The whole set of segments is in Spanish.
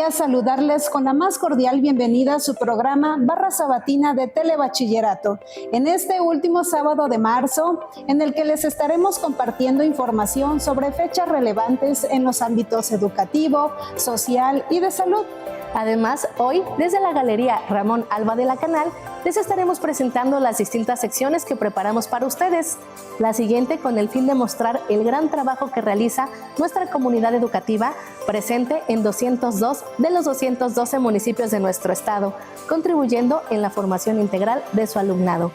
gustaría saludarles con la más cordial bienvenida a su programa Barra Sabatina de Telebachillerato, en este último sábado de marzo, en el que les estaremos compartiendo información sobre fechas relevantes en los ámbitos educativo, social y de salud. Además, hoy, desde la Galería Ramón Alba de la Canal, les estaremos presentando las distintas secciones que preparamos para ustedes. La siguiente con el fin de mostrar el gran trabajo que realiza nuestra comunidad educativa, presente en 202 de los 212 municipios de nuestro estado, contribuyendo en la formación integral de su alumnado.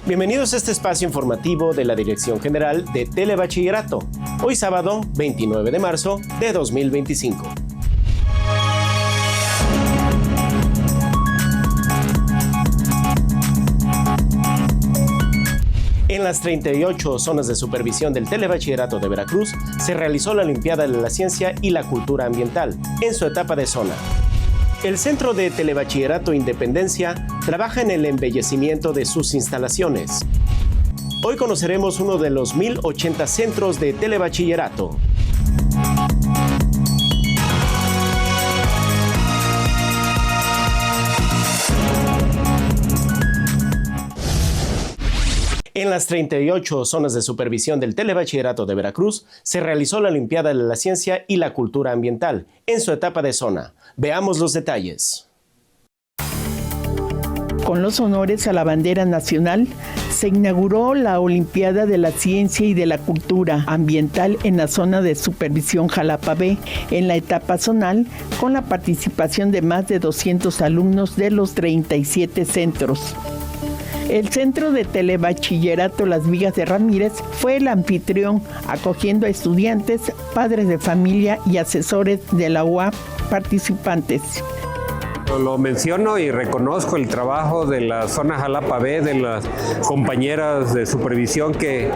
Bienvenidos a este espacio informativo de la Dirección General de Telebachillerato, hoy sábado 29 de marzo de 2025. En las 38 zonas de supervisión del Telebachillerato de Veracruz se realizó la Olimpiada de la Ciencia y la Cultura Ambiental en su etapa de zona. El Centro de Telebachillerato Independencia trabaja en el embellecimiento de sus instalaciones. Hoy conoceremos uno de los 1080 centros de telebachillerato. En las 38 zonas de supervisión del Telebachillerato de Veracruz se realizó la Olimpiada de la Ciencia y la Cultura Ambiental en su etapa de zona. Veamos los detalles. Con los honores a la bandera nacional, se inauguró la Olimpiada de la Ciencia y de la Cultura Ambiental en la zona de supervisión Jalapa B, en la etapa zonal, con la participación de más de 200 alumnos de los 37 centros. El Centro de Telebachillerato Las Vigas de Ramírez fue el anfitrión, acogiendo a estudiantes, padres de familia y asesores de la UAP participantes. Lo menciono y reconozco el trabajo de la zona Jalapa B, de las compañeras de supervisión que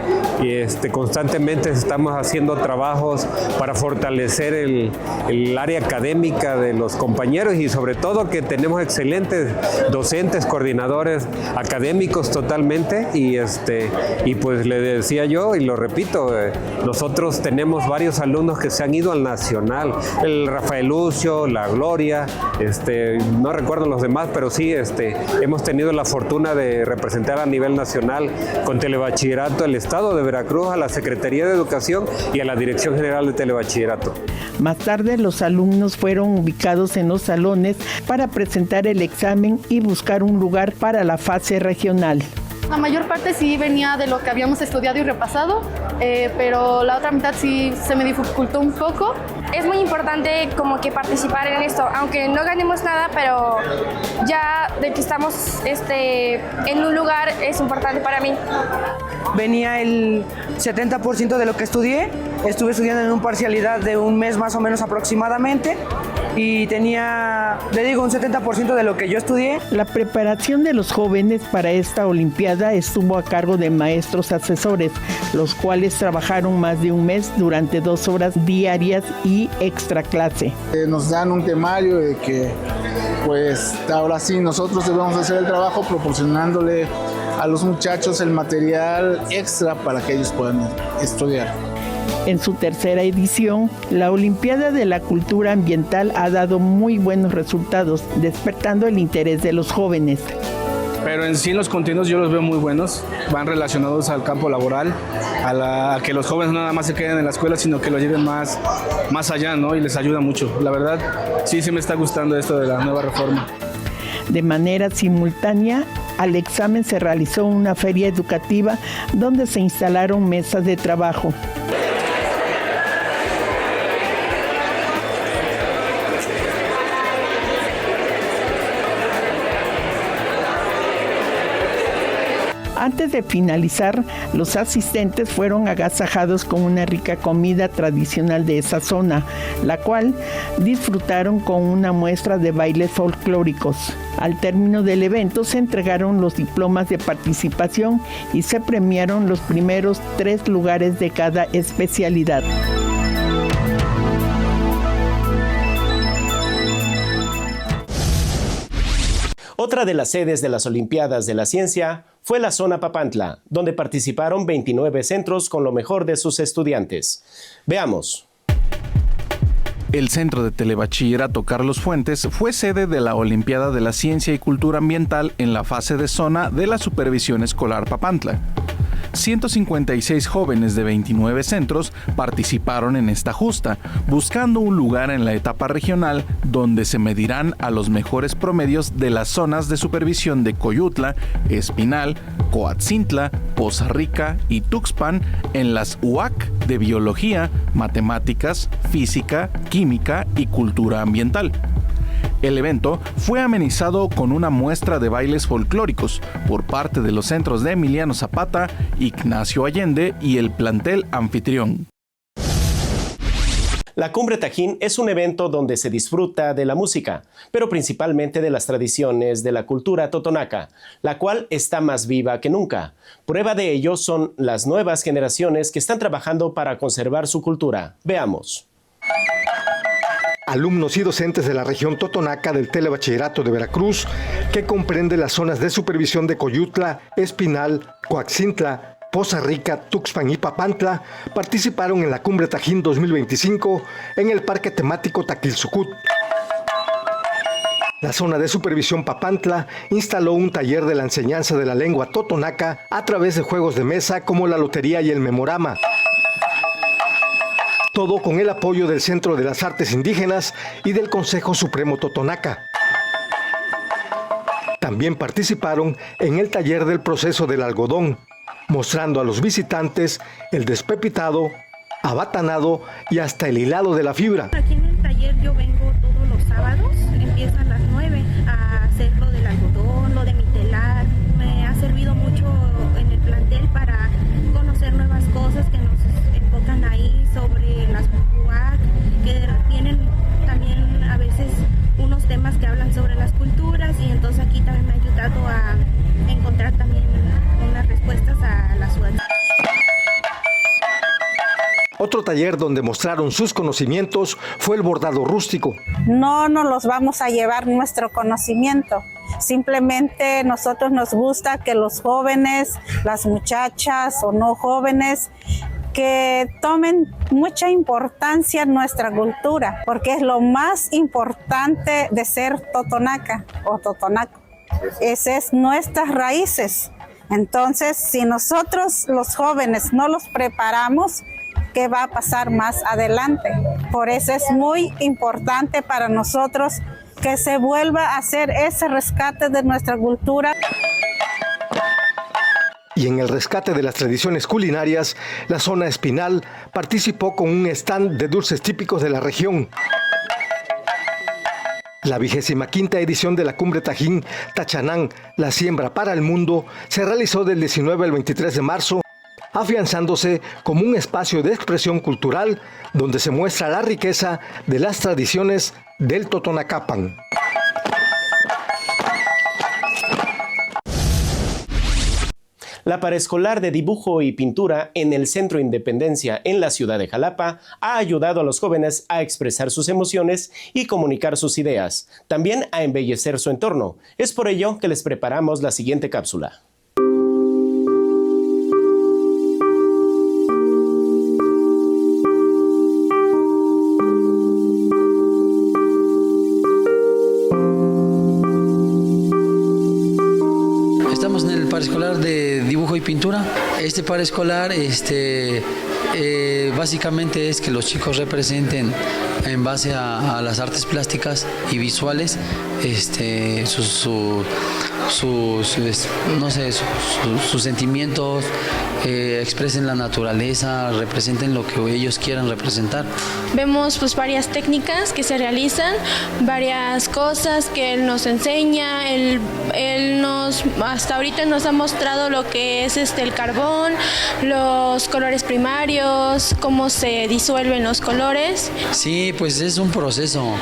constantemente estamos haciendo trabajos para fortalecer el área académica de los compañeros y sobre todo que tenemos excelentes docentes, coordinadores académicos totalmente y pues le decía yo y lo repito, nosotros tenemos varios alumnos que se han ido al nacional, el Rafael Lucio, la Gloria, no recuerdo los demás, pero sí hemos tenido la fortuna de representar a nivel nacional con Telebachillerato el Estado de Veracruz, a la Secretaría de Educación y a la Dirección General de Telebachillerato. Más tarde, los alumnos fueron ubicados en los salones para presentar el examen y buscar un lugar para la fase regional. La mayor parte sí venía de lo que habíamos estudiado y repasado, pero la otra mitad sí se me dificultó un poco. Es muy importante como que participar en esto, aunque no ganemos nada, pero ya de que estamos en un lugar es importante para mí. Venía el 70% de lo que estudié, estuve estudiando en una parcialidad de un mes más o menos aproximadamente y tenía, le digo, un 70% de lo que yo estudié. La preparación de los jóvenes para esta Olimpiada estuvo a cargo de maestros asesores, los cuales trabajaron más de un mes durante 2 horas diarias y extra clase. Nos dan un temario de que pues ahora sí nosotros debemos hacer el trabajo proporcionándole a los muchachos el material extra para que ellos puedan estudiar. En su tercera edición, la Olimpiada de la Cultura Ambiental ha dado muy buenos resultados, despertando el interés de los jóvenes. Pero en sí los contenidos yo los veo muy buenos, van relacionados al campo laboral, a que los jóvenes no nada más se queden en la escuela, sino que lo lleven más allá, ¿no? Y les ayuda mucho. La verdad, sí me está gustando esto de la nueva reforma. De manera simultánea, al examen se realizó una feria educativa donde se instalaron mesas de trabajo. Antes de finalizar, los asistentes fueron agasajados con una rica comida tradicional de esa zona, la cual disfrutaron con una muestra de bailes folclóricos. Al término del evento se entregaron los diplomas de participación y se premiaron los primeros 3 lugares de cada especialidad. Otra de las sedes de las Olimpiadas de la Ciencia fue la zona Papantla, donde participaron 29 centros con lo mejor de sus estudiantes. Veamos. El Centro de Telebachillerato Carlos Fuentes fue sede de la Olimpiada de la Ciencia y Cultura Ambiental en la fase de zona de la Supervisión Escolar Papantla. 156 jóvenes de 29 centros participaron en esta justa, buscando un lugar en la etapa regional donde se medirán a los mejores promedios de las zonas de supervisión de Coyutla, Espinal, Coatzintla, Poza Rica y Tuxpan en las UAC de Biología, Matemáticas, Física, Química y Cultura Ambiental. El evento fue amenizado con una muestra de bailes folclóricos por parte de los centros de Emiliano Zapata, Ignacio Allende y el plantel anfitrión. La Cumbre Tajín es un evento donde se disfruta de la música, pero principalmente de las tradiciones de la cultura totonaca, la cual está más viva que nunca. Prueba de ello son las nuevas generaciones que están trabajando para conservar su cultura. Veamos. Alumnos y docentes de la región totonaca del Telebachillerato de Veracruz, que comprende las zonas de supervisión de Coyutla, Espinal, Coatzintla, Poza Rica, Tuxpan y Papantla, participaron en la Cumbre Tajín 2025 en el Parque Temático Taquilzucut. La zona de supervisión Papantla instaló un taller de la enseñanza de la lengua totonaca a través de juegos de mesa como la lotería y el memorama. Todo con el apoyo del Centro de las Artes Indígenas y del Consejo Supremo Totonaca. También participaron en el taller del proceso del algodón, mostrando a los visitantes el despepitado, abatanado y hasta el hilado de la fibra. Aquí en el taller yo vengo todos los sábados, empieza a las 9 a hacer lo del algodón, lo de mi telar. Me ha servido mucho en el plantel para conocer nuevas cosas que nos enfocan ahí sobre las UAC, que tienen también a veces unos temas que hablan sobre las culturas, y entonces aquí también me ha ayudado a encontrar también unas respuestas a las UAC. Otro taller donde mostraron sus conocimientos fue el bordado rústico. No nos los vamos a llevar nuestro conocimiento, simplemente nosotros nos gusta que los jóvenes, las muchachas o no jóvenes, que tomen mucha importancia en nuestra cultura, porque es lo más importante de ser totonaca o totonaco. Esas es nuestras raíces. Entonces, si nosotros los jóvenes no los preparamos, ¿qué va a pasar más adelante? Por eso es muy importante para nosotros que se vuelva a hacer ese rescate de nuestra cultura. Y en el rescate de las tradiciones culinarias, la zona Espinal participó con un stand de dulces típicos de la región. La 25ª edición de la Cumbre Tajín Tachanán, la siembra para el mundo, se realizó del 19 al 23 de marzo, afianzándose como un espacio de expresión cultural donde se muestra la riqueza de las tradiciones del Totonacapan. La paraescolar de dibujo y pintura en el Centro Independencia en la ciudad de Jalapa ha ayudado a los jóvenes a expresar sus emociones y comunicar sus ideas, también a embellecer su entorno. Es por ello que les preparamos la siguiente cápsula. Estamos en el paraescolar de dibujo y pintura. Este paraescolar básicamente es que los chicos representen en base a las artes plásticas y visuales sus sentimientos, expresen la naturaleza, representen lo que ellos quieran representar. Vemos pues varias técnicas que se realizan, varias cosas que él nos enseña, él hasta ahorita nos ha mostrado lo que es el carbón, los colores primarios, cómo se disuelven los colores. Sí, pues es un proceso.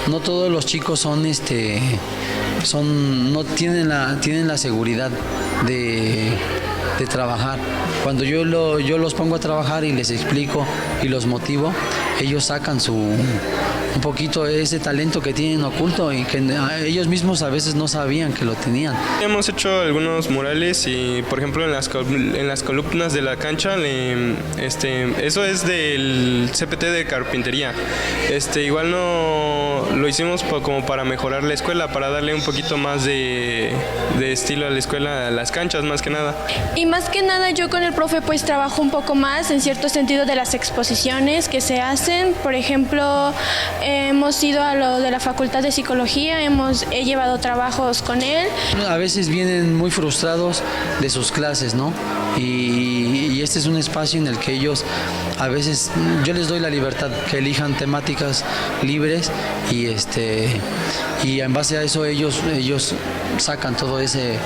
No todos los chicos no tienen la seguridad de trabajar. Cuando yo los pongo a trabajar y les explico y los motivo, ellos sacan su un poquito ese talento que tienen oculto y que ellos mismos a veces no sabían que lo tenían. Hemos hecho algunos murales y, por ejemplo, en las columnas de la cancha, eso es del CPT de carpintería. Igual no lo hicimos como para mejorar la escuela, para darle un poquito más de estilo a la escuela, a las canchas más que nada. Y más que nada yo con el profe pues trabajo un poco más en cierto sentido de las exposiciones que se hacen. Por ejemplo, hemos ido a lo de la Facultad de Psicología, he llevado trabajos con él. A veces vienen muy frustrados de sus clases, ¿no? Y este es un espacio en el que ellos, a veces, yo les doy la libertad que elijan temáticas libres y en base a eso ellos sacan todo ese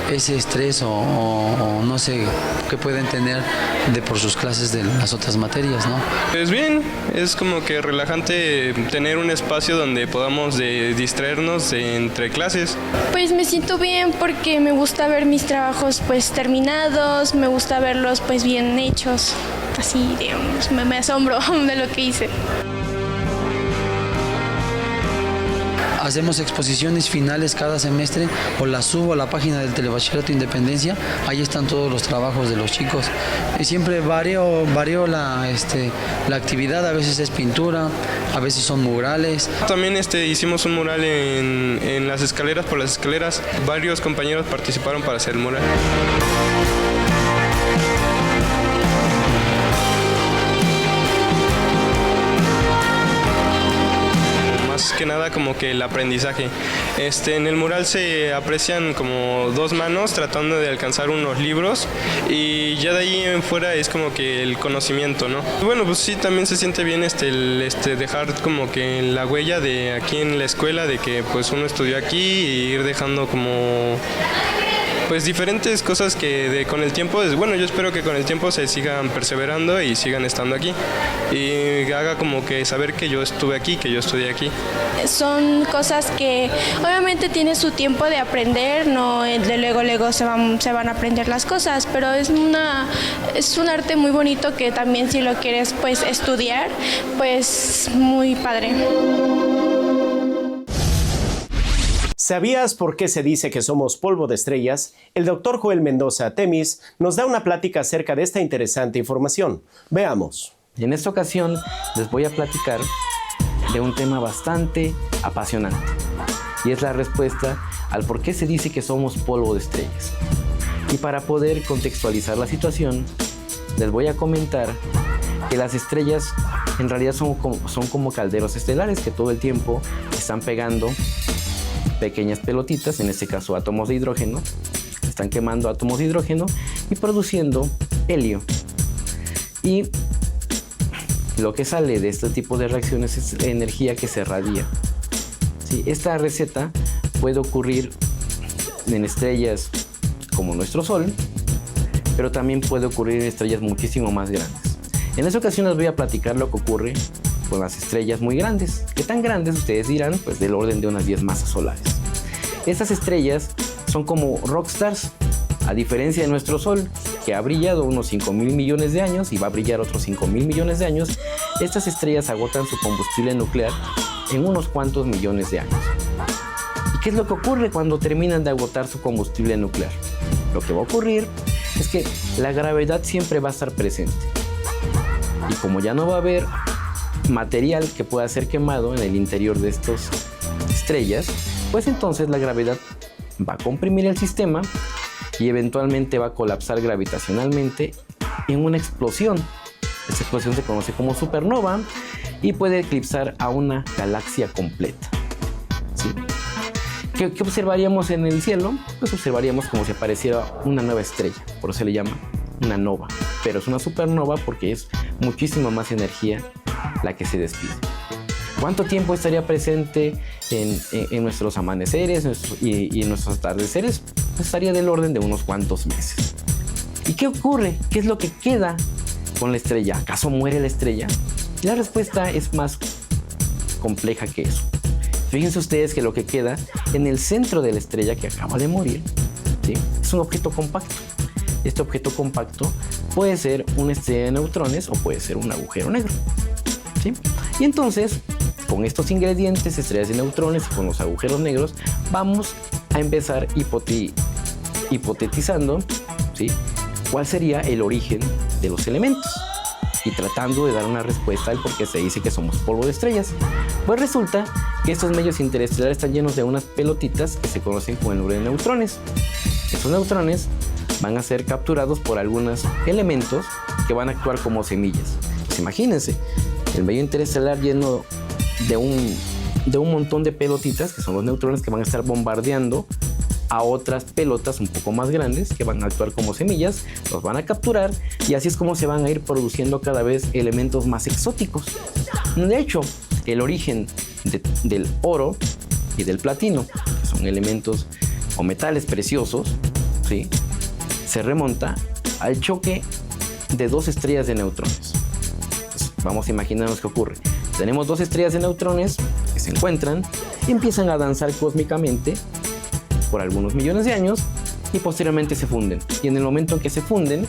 estrés o no sé qué pueden tener por sus clases de las otras materias, ¿no? Pues bien, es como que relajante tener un espacio donde podamos distraernos entre clases. Pues me siento bien porque me gusta ver mis trabajos pues terminados, me gusta verlos pues bien hechos, así digamos, me asombro de lo que hice. Hacemos exposiciones finales cada semestre o las subo a la página del Telebachillerato Independencia. Ahí están todos los trabajos de los chicos. Y siempre varío la actividad, a veces es pintura, a veces son murales. También hicimos un mural en las escaleras, por las escaleras. Varios compañeros participaron para hacer el mural. Que nada como que el aprendizaje. En el mural se aprecian como dos manos tratando de alcanzar unos libros y ya de ahí en fuera es como que el conocimiento, ¿no? Bueno, pues sí, también se siente bien dejar como que la huella de aquí en la escuela de que pues uno estudió aquí y ir dejando como pues diferentes cosas que con el tiempo, bueno, yo espero que con el tiempo se sigan perseverando y sigan estando aquí y haga como que saber que yo estuve aquí, que yo estudié aquí. Son cosas que obviamente tiene su tiempo de aprender, no de luego se van a aprender las cosas, pero es un arte muy bonito que también si lo quieres pues estudiar, pues muy padre. ¿Sabías por qué se dice que somos polvo de estrellas? El doctor Joel Mendoza Temis nos da una plática acerca de esta interesante información. Veamos. Y en esta ocasión les voy a platicar de un tema bastante apasionante. Y es la respuesta al por qué se dice que somos polvo de estrellas. Y para poder contextualizar la situación, les voy a comentar que las estrellas en realidad son como calderos estelares que todo el tiempo están pegando pequeñas pelotitas, en este caso átomos de hidrógeno, están quemando átomos de hidrógeno y produciendo helio. Y lo que sale de este tipo de reacciones es energía que se radia. ¿Sí? Esta receta puede ocurrir en estrellas como nuestro Sol, pero también puede ocurrir en estrellas muchísimo más grandes. En esta ocasión les voy a platicar lo que ocurre con las estrellas muy grandes. ¿Qué tan grandes? Ustedes dirán, pues del orden de unas 10 masas solares. Estas estrellas son como rockstars, a diferencia de nuestro Sol, que ha brillado unos 5.000 millones de años y va a brillar otros 5.000 millones de años. Estas estrellas agotan su combustible nuclear en unos cuantos millones de años. ¿Y qué es lo que ocurre cuando terminan de agotar su combustible nuclear? Lo que va a ocurrir es que la gravedad siempre va a estar presente. Y como ya no va a haber material que pueda ser quemado en el interior de estas estrellas, pues entonces la gravedad va a comprimir el sistema y eventualmente va a colapsar gravitacionalmente en una explosión. Esta explosión se conoce como supernova y puede eclipsar a una galaxia completa. ¿Sí? ¿Qué observaríamos en el cielo? Pues observaríamos como si apareciera una nueva estrella, por eso se le llama una nova, pero es una supernova porque es muchísima más energía la que se despide. ¿Cuánto tiempo estaría presente en nuestros amaneceres y en nuestros atardeceres? Pues estaría del orden de unos cuantos meses. ¿Y qué ocurre? ¿Qué es lo que queda con la estrella? ¿Acaso muere la estrella? La respuesta es más compleja que eso. Fíjense ustedes que lo que queda en el centro de la estrella que acaba de morir, ¿sí?, es un objeto compacto. Este objeto compacto puede ser una estrella de neutrones o puede ser un agujero negro, ¿sí? Y entonces con estos ingredientes, estrellas de neutrones y con los agujeros negros, vamos a empezar hipotetizando, ¿sí?, cuál sería el origen de los elementos y tratando de dar una respuesta al por qué se dice que somos polvo de estrellas. Pues resulta que estos medios interestelares están llenos de unas pelotitas que se conocen con el nombre de neutrones. Estos neutrones van a ser capturados por algunos elementos que van a actuar como semillas. Pues imagínense, el medio interestelar lleno de un montón de pelotitas, que son los neutrones, que van a estar bombardeando a otras pelotas un poco más grandes que van a actuar como semillas, los van a capturar y así es como se van a ir produciendo cada vez elementos más exóticos. De hecho, el origen del oro y del platino, que son elementos o metales preciosos, ¿sí?, se remonta al choque de dos estrellas de neutrones. Entonces, vamos a imaginarnos qué ocurre. Tenemos dos estrellas de neutrones que se encuentran y empiezan a danzar cósmicamente por algunos millones de años y posteriormente se funden. Y en el momento en que se funden,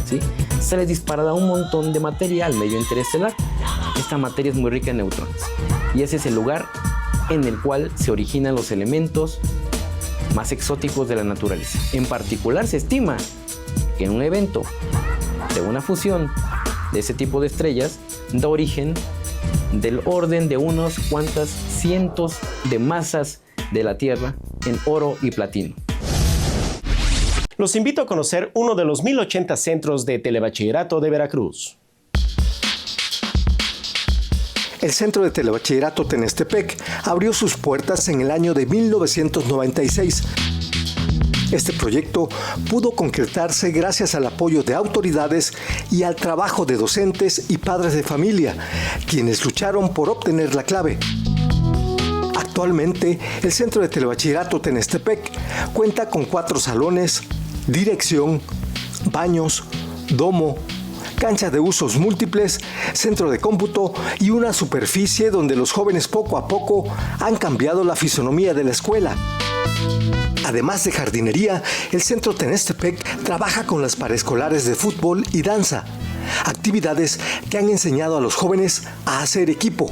¿sí?, se les dispara un montón de materia al medio interestelar. Esta materia es muy rica en neutrones y ese es el lugar en el cual se originan los elementos más exóticos de la naturaleza. En particular, se estima que en un evento de una fusión de ese tipo de estrellas da origen del orden de unos cuantas cientos de masas de la Tierra en oro y platino. Los invito a conocer uno de los 1080 centros de telebachillerato de Veracruz. El Centro de Telebachillerato Tenestepec abrió sus puertas en el año de 1996. Este proyecto pudo concretarse gracias al apoyo de autoridades y al trabajo de docentes y padres de familia, quienes lucharon por obtener la clave. Actualmente, el Centro de Telebachillerato Tenestepec cuenta con 4 salones, dirección, baños, domo, cancha de usos múltiples, centro de cómputo y una superficie donde los jóvenes poco a poco han cambiado la fisonomía de la escuela. Además de jardinería, el Centro Tenestepec trabaja con las paraescolares de fútbol y danza, actividades que han enseñado a los jóvenes a hacer equipo.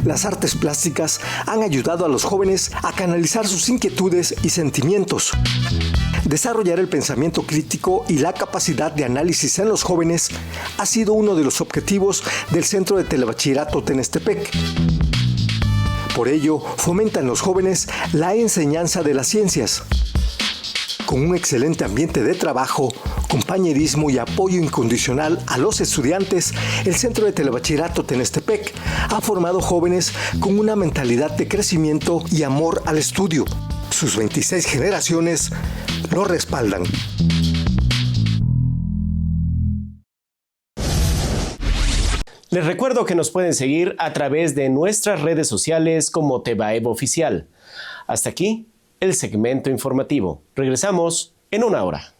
Las artes plásticas han ayudado a los jóvenes a canalizar sus inquietudes y sentimientos. Desarrollar el pensamiento crítico y la capacidad de análisis en los jóvenes ha sido uno de los objetivos del Centro de Telebachillerato Tenestepec. Por ello, fomenta en los jóvenes la enseñanza de las ciencias. Con un excelente ambiente de trabajo, compañerismo y apoyo incondicional a los estudiantes, el Centro de Telebachillerato Tenestepec ha formado jóvenes con una mentalidad de crecimiento y amor al estudio. Sus 26 generaciones lo respaldan. Les recuerdo que nos pueden seguir a través de nuestras redes sociales como Tebaev Oficial. Hasta aquí el segmento informativo. Regresamos en una hora.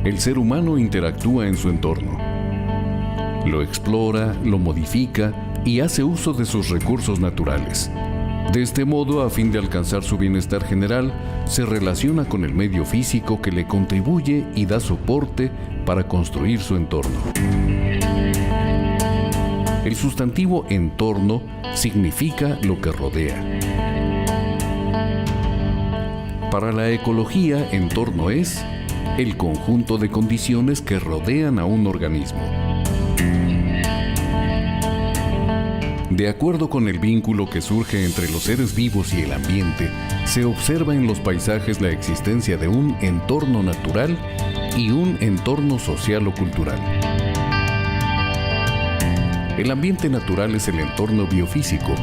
El ser humano interactúa en su entorno. Lo explora, lo modifica y hace uso de sus recursos naturales. De este modo, a fin de alcanzar su bienestar general, se relaciona con el medio físico que le contribuye y da soporte para construir su entorno. El sustantivo entorno significa lo que rodea. Para la ecología, entorno es el conjunto de condiciones que rodean a un organismo. De acuerdo con el vínculo que surge entre los seres vivos y el ambiente, se observa en los paisajes la existencia de un entorno natural y un entorno social o cultural. El ambiente natural es el entorno biofísico.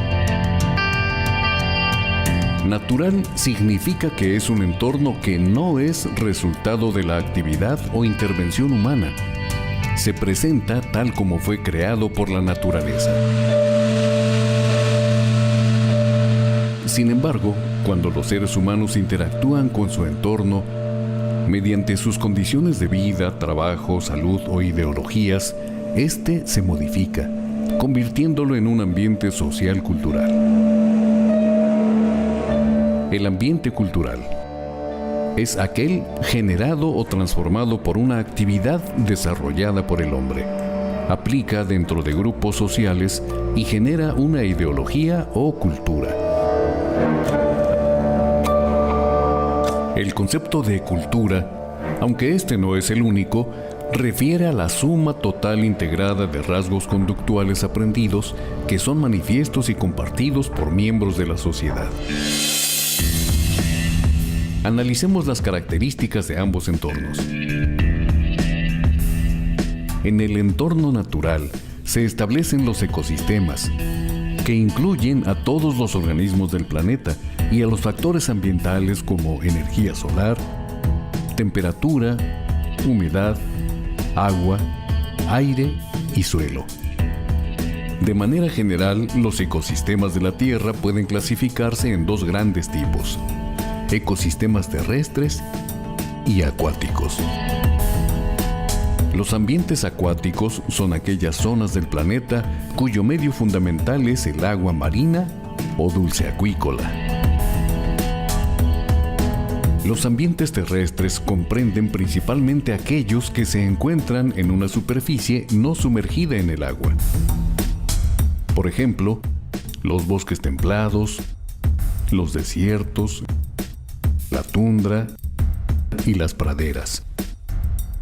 Natural significa que es un entorno que no es resultado de la actividad o intervención humana. Se presenta tal como fue creado por la naturaleza. Sin embargo, cuando los seres humanos interactúan con su entorno, mediante sus condiciones de vida, trabajo, salud o ideologías, este se modifica, convirtiéndolo en un ambiente social cultural. El ambiente cultural es aquel generado o transformado por una actividad desarrollada por el hombre. Aplica dentro de grupos sociales y genera una ideología o cultura. El concepto de cultura, aunque este no es el único, refiere a la suma total integrada de rasgos conductuales aprendidos que son manifiestos y compartidos por miembros de la sociedad. Analicemos las características de ambos entornos. En el entorno natural se establecen los ecosistemas, que incluyen a todos los organismos del planeta y a los factores ambientales como energía solar, temperatura, humedad, agua, aire y suelo. De manera general, los ecosistemas de la Tierra pueden clasificarse en dos grandes tipos: ecosistemas terrestres y acuáticos. Los ambientes acuáticos son aquellas zonas del planeta cuyo medio fundamental es el agua marina o dulce acuícola. Los ambientes terrestres comprenden principalmente aquellos que se encuentran en una superficie no sumergida en el agua. Por ejemplo, los bosques templados, los desiertos, la tundra y las praderas.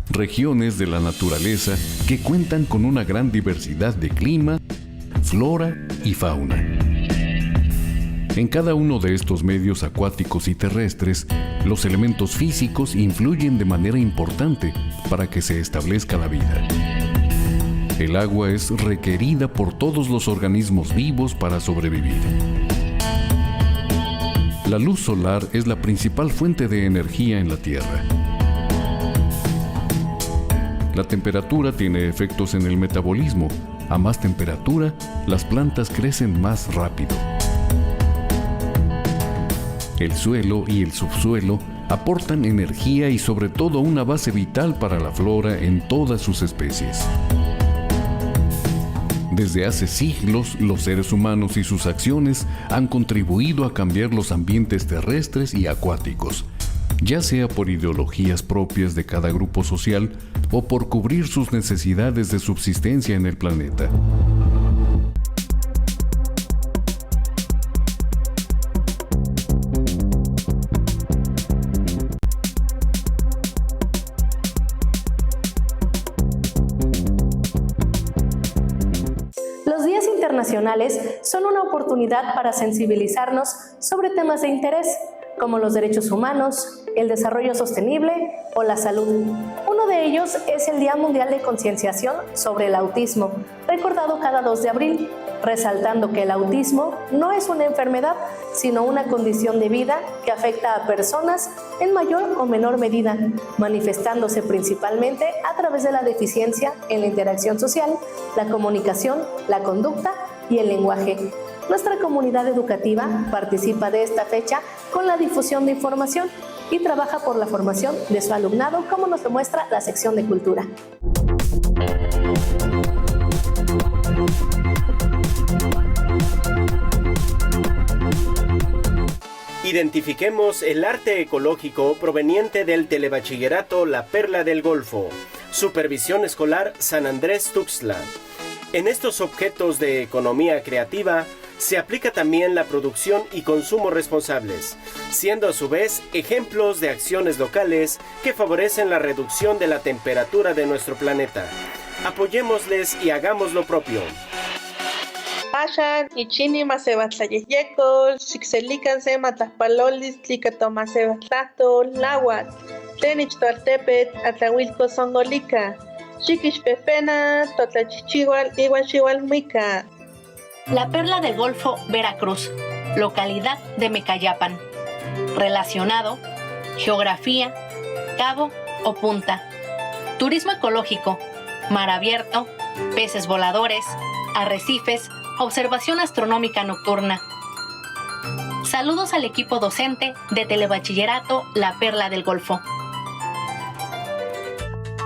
Regiones de la naturaleza que cuentan con una gran diversidad de clima, flora y fauna. En cada uno de estos medios acuáticos y terrestres, los elementos físicos influyen de manera importante para que se establezca la vida. El agua es requerida por todos los organismos vivos para sobrevivir. La luz solar es la principal fuente de energía en la Tierra. La temperatura tiene efectos en el metabolismo. A más temperatura, las plantas crecen más rápido. El suelo y el subsuelo aportan energía y sobre todo una base vital para la flora en todas sus especies. Desde hace siglos, los seres humanos y sus acciones han contribuido a cambiar los ambientes terrestres y acuáticos, ya sea por ideologías propias de cada grupo social o por cubrir sus necesidades de subsistencia en el planeta. Los días internacionales son una oportunidad para sensibilizarnos sobre temas de interés, como los derechos humanos, el desarrollo sostenible o la salud. Uno de ellos es el Día Mundial de Concienciación sobre el Autismo, recordado cada 2 de abril, resaltando que el autismo no es una enfermedad, sino una condición de vida que afecta a personas en mayor o menor medida, manifestándose principalmente a través de la deficiencia en la interacción social, la comunicación, la conducta y el lenguaje. Nuestra comunidad educativa participa de esta fecha con la difusión de información y trabaja por la formación de su alumnado, como nos demuestra la sección de cultura. Identifiquemos el arte ecológico proveniente del Telebachillerato La Perla del Golfo. Supervisión Escolar San Andrés Tuxtla. En estos objetos de economía creativa se aplica también la producción y consumo responsables, siendo a su vez ejemplos de acciones locales que favorecen la reducción de la temperatura de nuestro planeta. Apoyémosles y hagamos lo propio. Pashan ichini masebatlayekol, xixelicanse matapalolis, tlicatomasebatlato, láhuatl, tenich tualtepet, atlahuilco songolica, xiquixpepena, totlachichihual, iguaxihualmica. La Perla del Golfo, Veracruz, localidad de Mecayapan. Relacionado, geografía, cabo o punta. Turismo ecológico, mar abierto, peces voladores, arrecifes, observación astronómica nocturna. Saludos al equipo docente de Telebachillerato La Perla del Golfo.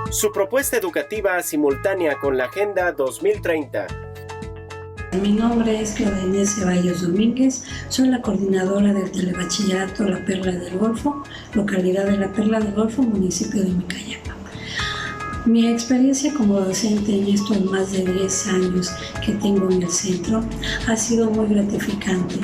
Su propuesta educativa simultánea con la Agenda 2030. Mi nombre es Claudia Inés Ceballos Domínguez, soy la coordinadora del Telebachillerato La Perla del Golfo, localidad de La Perla del Golfo, municipio de Mecayapan. Mi experiencia como docente en estos más de 10 años que tengo en el centro ha sido muy gratificante,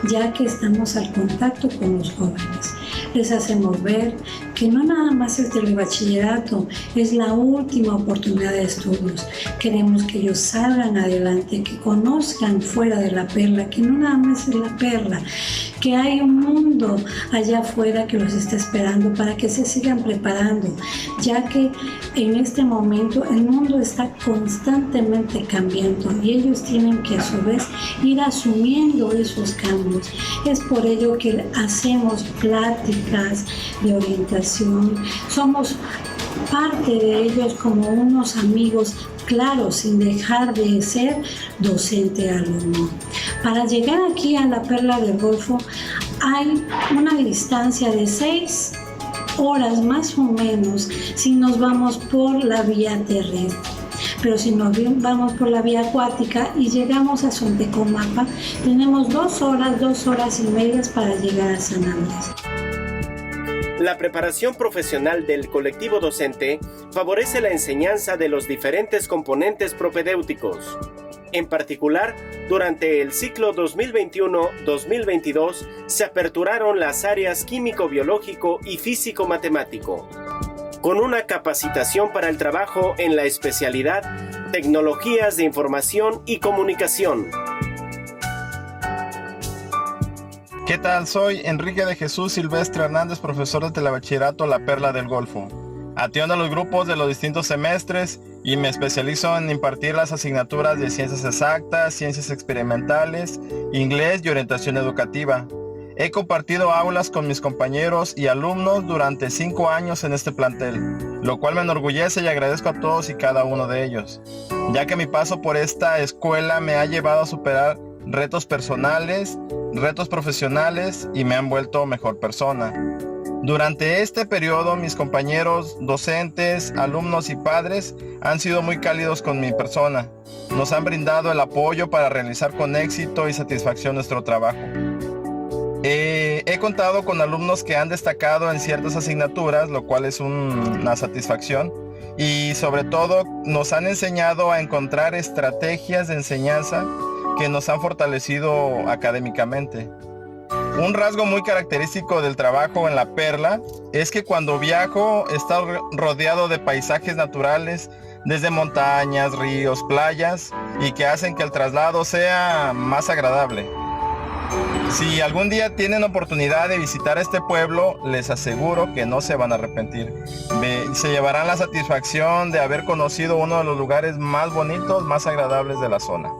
ya que estamos al contacto con los jóvenes. Les hacemos ver que no nada más el telebachillerato es la última oportunidad de estudios. Queremos que ellos salgan adelante, que conozcan fuera de La Perla, que no nada más es La Perla, que hay un mundo allá afuera que los está esperando para que se sigan preparando, ya que en este momento el mundo está constantemente cambiando y ellos tienen que a su vez ir asumiendo esos cambios. Es por ello que hacemos pláticas de orientación, somos parte de ellos como unos amigos, claro, sin dejar de ser docente-alumno. Para llegar aquí a La Perla del Golfo hay una distancia de 6 horas más o menos si nos vamos por la vía terrestre. Pero si nos vamos por la vía acuática y llegamos a Sontecomapa, tenemos 2 horas y media para llegar a San Andrés. La preparación profesional del colectivo docente favorece la enseñanza de los diferentes componentes propedéuticos. En particular, durante el ciclo 2021-2022 se aperturaron las áreas químico-biológico y físico-matemático, con una capacitación para el trabajo en la especialidad Tecnologías de Información y Comunicación. ¿Qué tal? Soy Enrique de Jesús Silvestre Hernández, profesor de Telebachillerato La Perla del Golfo. Atiendo a los grupos de los distintos semestres y me especializo en impartir las asignaturas de Ciencias Exactas, Ciencias Experimentales, Inglés y Orientación Educativa. He compartido aulas con mis compañeros y alumnos durante 5 años en este plantel, lo cual me enorgullece y agradezco a todos y cada uno de ellos, ya que mi paso por esta escuela me ha llevado a superar retos personales, retos profesionales y me han vuelto mejor persona. Durante este periodo, mis compañeros, docentes, alumnos y padres han sido muy cálidos con mi persona. Nos han brindado el apoyo para realizar con éxito y satisfacción nuestro trabajo. He contado con alumnos que han destacado en ciertas asignaturas, lo cual es una satisfacción. Y sobre todo, nos han enseñado a encontrar estrategias de enseñanza que nos han fortalecido académicamente. Un rasgo muy característico del trabajo en La Perla es que cuando viajo está rodeado de paisajes naturales, desde montañas, ríos, playas, y que hacen que el traslado sea más agradable. Si algún día tienen oportunidad de visitar este pueblo, les aseguro que no se van a arrepentir. Se llevarán la satisfacción de haber conocido uno de los lugares más bonitos, más agradables de la zona.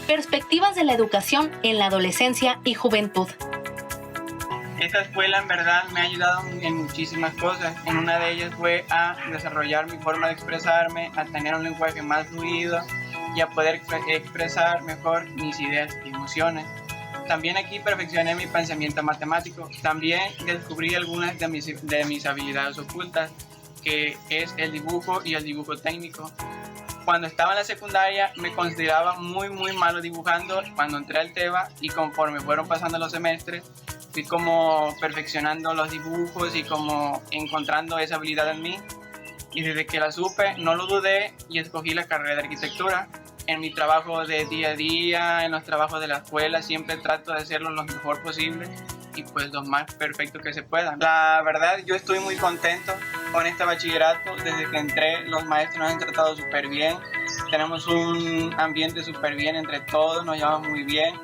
Perspectivas de la educación en la adolescencia y juventud. Esta escuela en verdad me ha ayudado en muchísimas cosas. En una de ellas fue a desarrollar mi forma de expresarme, a tener un lenguaje más fluido y a poder expresar mejor mis ideas y emociones. También aquí perfeccioné mi pensamiento matemático. También descubrí algunas de mis habilidades ocultas, que es el dibujo y el dibujo técnico. Cuando estaba en la secundaria me consideraba muy malo dibujando. Cuando entré al TEBA y conforme fueron pasando los semestres, fui como perfeccionando los dibujos y como encontrando esa habilidad en mí. Y desde que la supe, no lo dudé y escogí la carrera de arquitectura. En mi trabajo de día a día, en los trabajos de la escuela, siempre trato de hacerlo lo mejor posible y pues lo más perfecto que se pueda. La verdad, yo estoy muy contento con este bachillerato. Desde que entré, los maestros nos han tratado súper bien. Tenemos un ambiente súper bien entre todos, nos llevamos muy bien.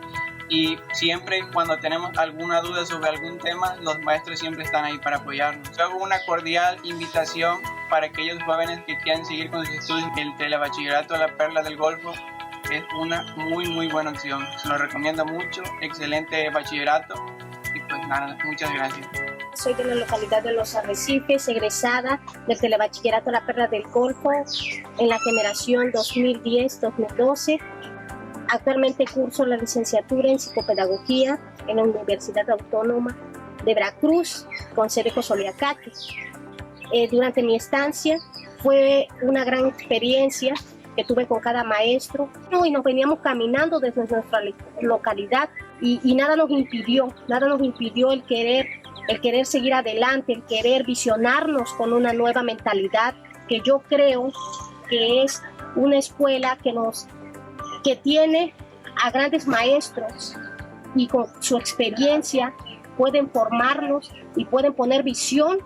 Y siempre cuando tenemos alguna duda sobre algún tema, los maestros siempre están ahí para apoyarnos. Hago una cordial invitación para aquellos jóvenes que quieran seguir con sus estudios. El telebachillerato La Perla del Golfo es una muy buena opción. Se lo recomiendo mucho, excelente bachillerato y pues nada, muchas gracias. Soy de la localidad de Los Arrecifes, egresada del telebachillerato La Perla del Golfo en la generación 2010-2012. Actualmente curso la licenciatura en psicopedagogía en la Universidad Autónoma de Veracruz, con sede Cosoleacaque. Durante mi estancia fue una gran experiencia que tuve con cada maestro y nos veníamos caminando desde nuestra localidad y nada nos impidió el querer seguir adelante, el querer visionarnos con una nueva mentalidad que yo creo que es una escuela que tiene a grandes maestros y con su experiencia pueden formarnos y pueden poner visión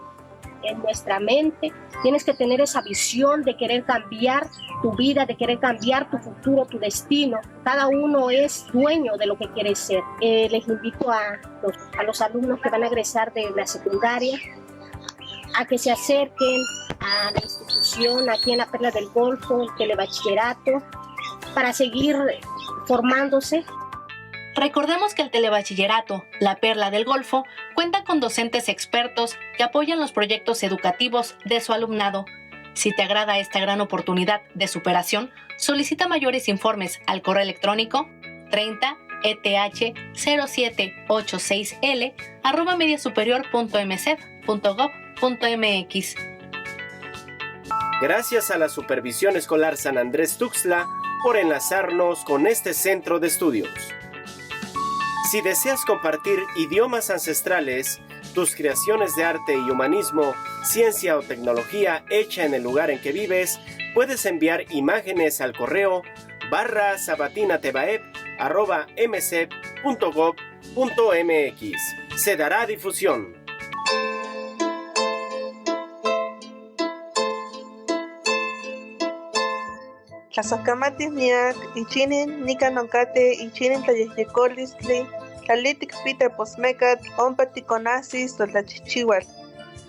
en nuestra mente. Tienes que tener esa visión de querer cambiar tu vida, de querer cambiar tu futuro, tu destino. Cada uno es dueño de lo que quiere ser. Les invito a los alumnos que van a egresar de la secundaria a que se acerquen a la institución aquí en La Perla del Golfo, el telebachillerato, para seguir formándose. Recordemos que el telebachillerato La Perla del Golfo cuenta con docentes expertos que apoyan los proyectos educativos de su alumnado. Si te agrada esta gran oportunidad de superación, solicita mayores informes al correo electrónico 30eth0786@mediasuperior.mced.gov.mx. Gracias a la Supervisión Escolar San Andrés Tuxtla por enlazarnos con este centro de estudios. Si deseas compartir idiomas ancestrales, tus creaciones de arte y humanismo, ciencia o tecnología hecha en el lugar en que vives, puedes enviar imágenes al correo /sabatinatebaep@mced.gov.mx. Se dará difusión. Tlasocamatis niac, ichinin nicanoncate, ichinin tlayehyecolistli, tlalitic pita posmecat, ompa ticonasis totlachichihual.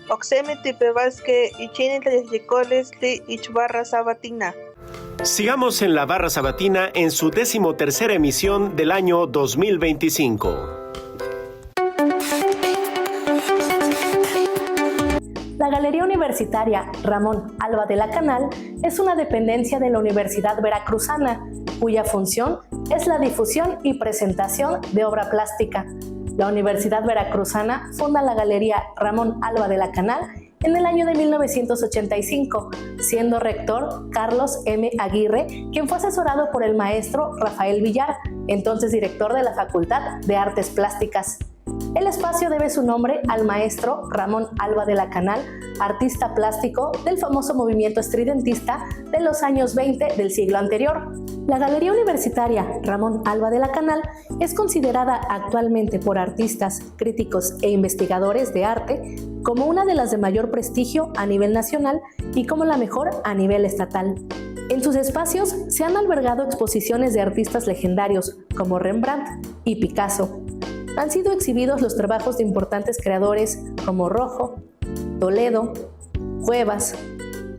Ocsemi tipebasque, ichinin tlayehyecolistli, ichbarra sabatina. Sigamos en la Barra Sabatina en su 13ª emisión del año 2025. La Galería Universitaria Ramón Alba de la Canal es una dependencia de la Universidad Veracruzana, cuya función es la difusión y presentación de obra plástica. La Universidad Veracruzana funda la Galería Ramón Alba de la Canal en el año de 1985, siendo rector Carlos M. Aguirre, quien fue asesorado por el maestro Rafael Villar, entonces director de la Facultad de Artes Plásticas. El espacio debe su nombre al maestro Ramón Alba de la Canal, artista plástico del famoso movimiento estridentista de los años 20 del siglo anterior. La Galería Universitaria Ramón Alba de la Canal es considerada actualmente por artistas, críticos e investigadores de arte como una de las de mayor prestigio a nivel nacional y como la mejor a nivel estatal. En sus espacios se han albergado exposiciones de artistas legendarios como Rembrandt y Picasso. Han sido exhibidos los trabajos de importantes creadores como Rojo, Toledo, Cuevas,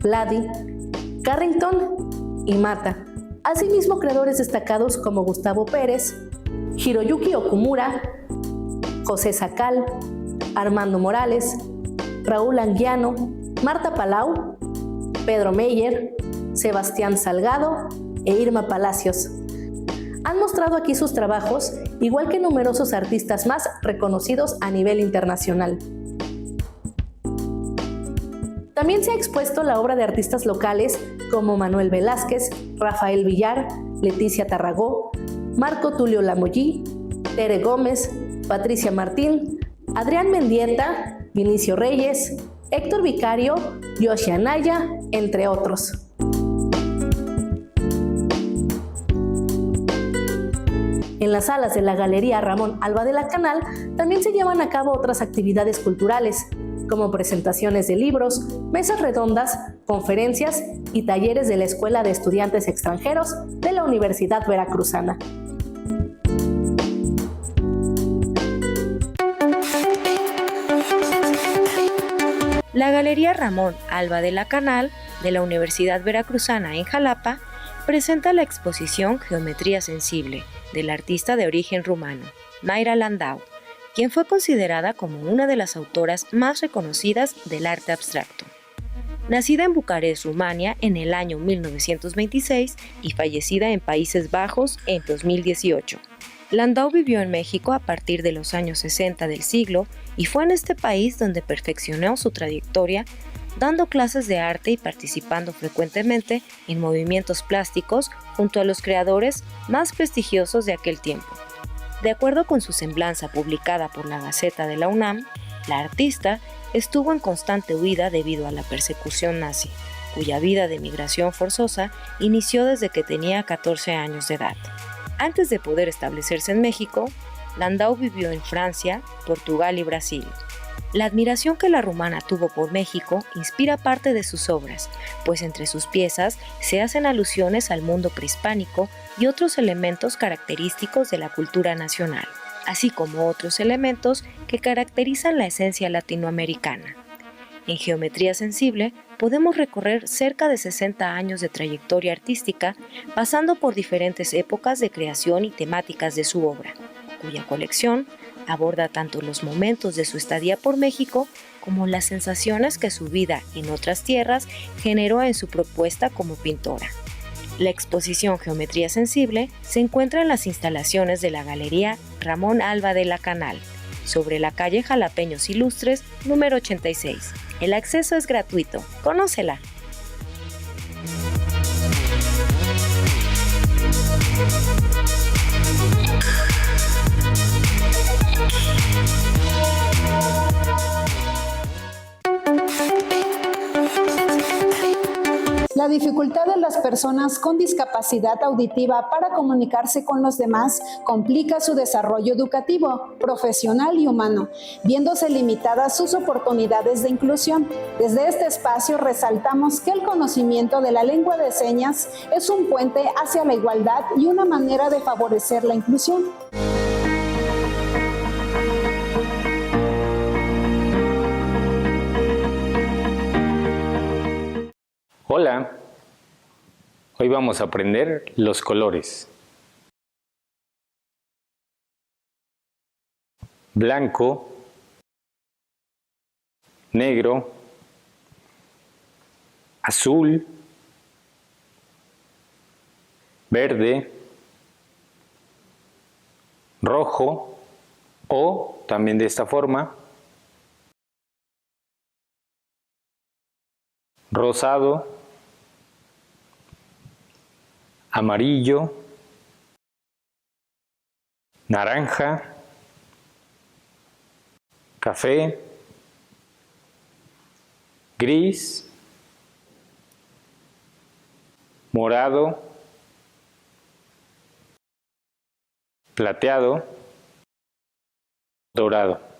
Vladi, Carrington y Mata. Asimismo, creadores destacados como Gustavo Pérez, Hiroyuki Okumura, José Sacal, Armando Morales, Raúl Anguiano, Marta Palau, Pedro Meyer, Sebastián Salgado e Irma Palacios. Han mostrado aquí sus trabajos, igual que numerosos artistas más reconocidos a nivel internacional. También se ha expuesto la obra de artistas locales como Manuel Velázquez, Rafael Villar, Leticia Tarragó, Marco Tulio Lamollí, Tere Gómez, Patricia Martín, Adrián Mendieta, Vinicio Reyes, Héctor Vicario, Yoshi Anaya, entre otros. En las salas de la Galería Ramón Alba de la Canal también se llevan a cabo otras actividades culturales, como presentaciones de libros, mesas redondas, conferencias y talleres de la Escuela de Estudiantes Extranjeros de la Universidad Veracruzana. La Galería Ramón Alba de la Canal de la Universidad Veracruzana en Jalapa presenta la exposición Geometría Sensible del artista de origen rumano, Mayra Landau, quien fue considerada como una de las autoras más reconocidas del arte abstracto. Nacida en Bucarest, Rumania, en el año 1926 y fallecida en Países Bajos en 2018. Landau vivió en México a partir de los años 60 del siglo y fue en este país donde perfeccionó su trayectoria, dando clases de arte y participando frecuentemente en movimientos plásticos junto a los creadores más prestigiosos de aquel tiempo. De acuerdo con su semblanza publicada por la Gaceta de la UNAM, la artista estuvo en constante huida debido a la persecución nazi, cuya vida de migración forzosa inició desde que tenía 14 años de edad. Antes de poder establecerse en México, Landau vivió en Francia, Portugal y Brasil. La admiración que la rumana tuvo por México inspira parte de sus obras, pues entre sus piezas se hacen alusiones al mundo prehispánico y otros elementos característicos de la cultura nacional, así como otros elementos que caracterizan la esencia latinoamericana. En Geometría Sensible podemos recorrer cerca de 60 años de trayectoria artística, pasando por diferentes épocas de creación y temáticas de su obra, cuya colección aborda tanto los momentos de su estadía por México como las sensaciones que su vida en otras tierras generó en su propuesta como pintora. La exposición Geometría Sensible se encuentra en las instalaciones de la Galería Ramón Alba de la Canal, sobre la calle Jalapeños Ilustres, número 86. El acceso es gratuito. ¡Conócela! La dificultad de las personas con discapacidad auditiva para comunicarse con los demás complica su desarrollo educativo, profesional y humano, viéndose limitadas sus oportunidades de inclusión. Desde este espacio resaltamos que el conocimiento de la lengua de señas es un puente hacia la igualdad y una manera de favorecer la inclusión. Hola, hoy vamos a aprender los colores. Blanco, negro, azul, verde, rojo o también de esta forma, rosado, amarillo, naranja, café, gris, morado, plateado, dorado.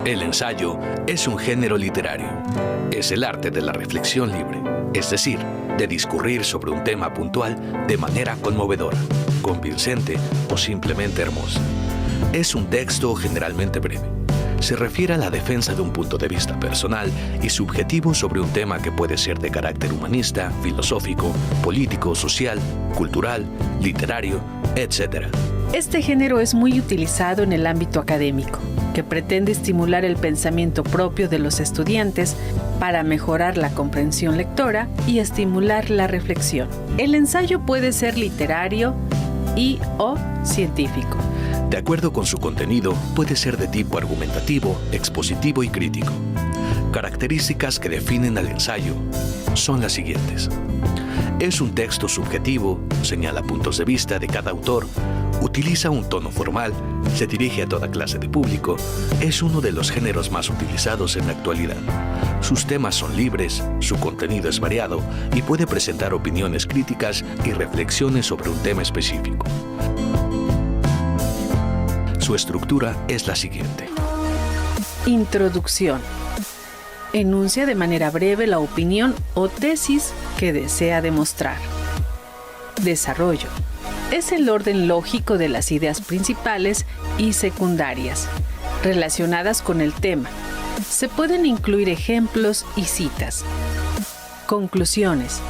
El ensayo es un género literario. Es el arte de la reflexión libre, es decir, de discurrir sobre un tema puntual de manera conmovedora, convincente o simplemente hermosa. Es un texto generalmente breve. Se refiere a la defensa de un punto de vista personal y subjetivo sobre un tema que puede ser de carácter humanista, filosófico, político, social, cultural, literario, etc. Este género es muy utilizado en el ámbito académico. que pretende estimular el pensamiento propio de los estudiantes para mejorar la comprensión lectora y estimular la reflexión. El ensayo puede ser literario y o científico. De acuerdo con su contenido, puede ser de tipo argumentativo, expositivo y crítico. Características que definen al ensayo son las siguientes. Es un texto subjetivo, señala puntos de vista de cada autor, utiliza un tono formal, se dirige a toda clase de público, es uno de los géneros más utilizados en la actualidad. Sus temas son libres, su contenido es variado y puede presentar opiniones críticas y reflexiones sobre un tema específico. Su estructura es la siguiente. Introducción. Enuncia de manera breve la opinión o tesis que desea demostrar. Desarrollo. Es el orden lógico de las ideas principales y secundarias, relacionadas con el tema. Se pueden incluir ejemplos y citas. Conclusiones.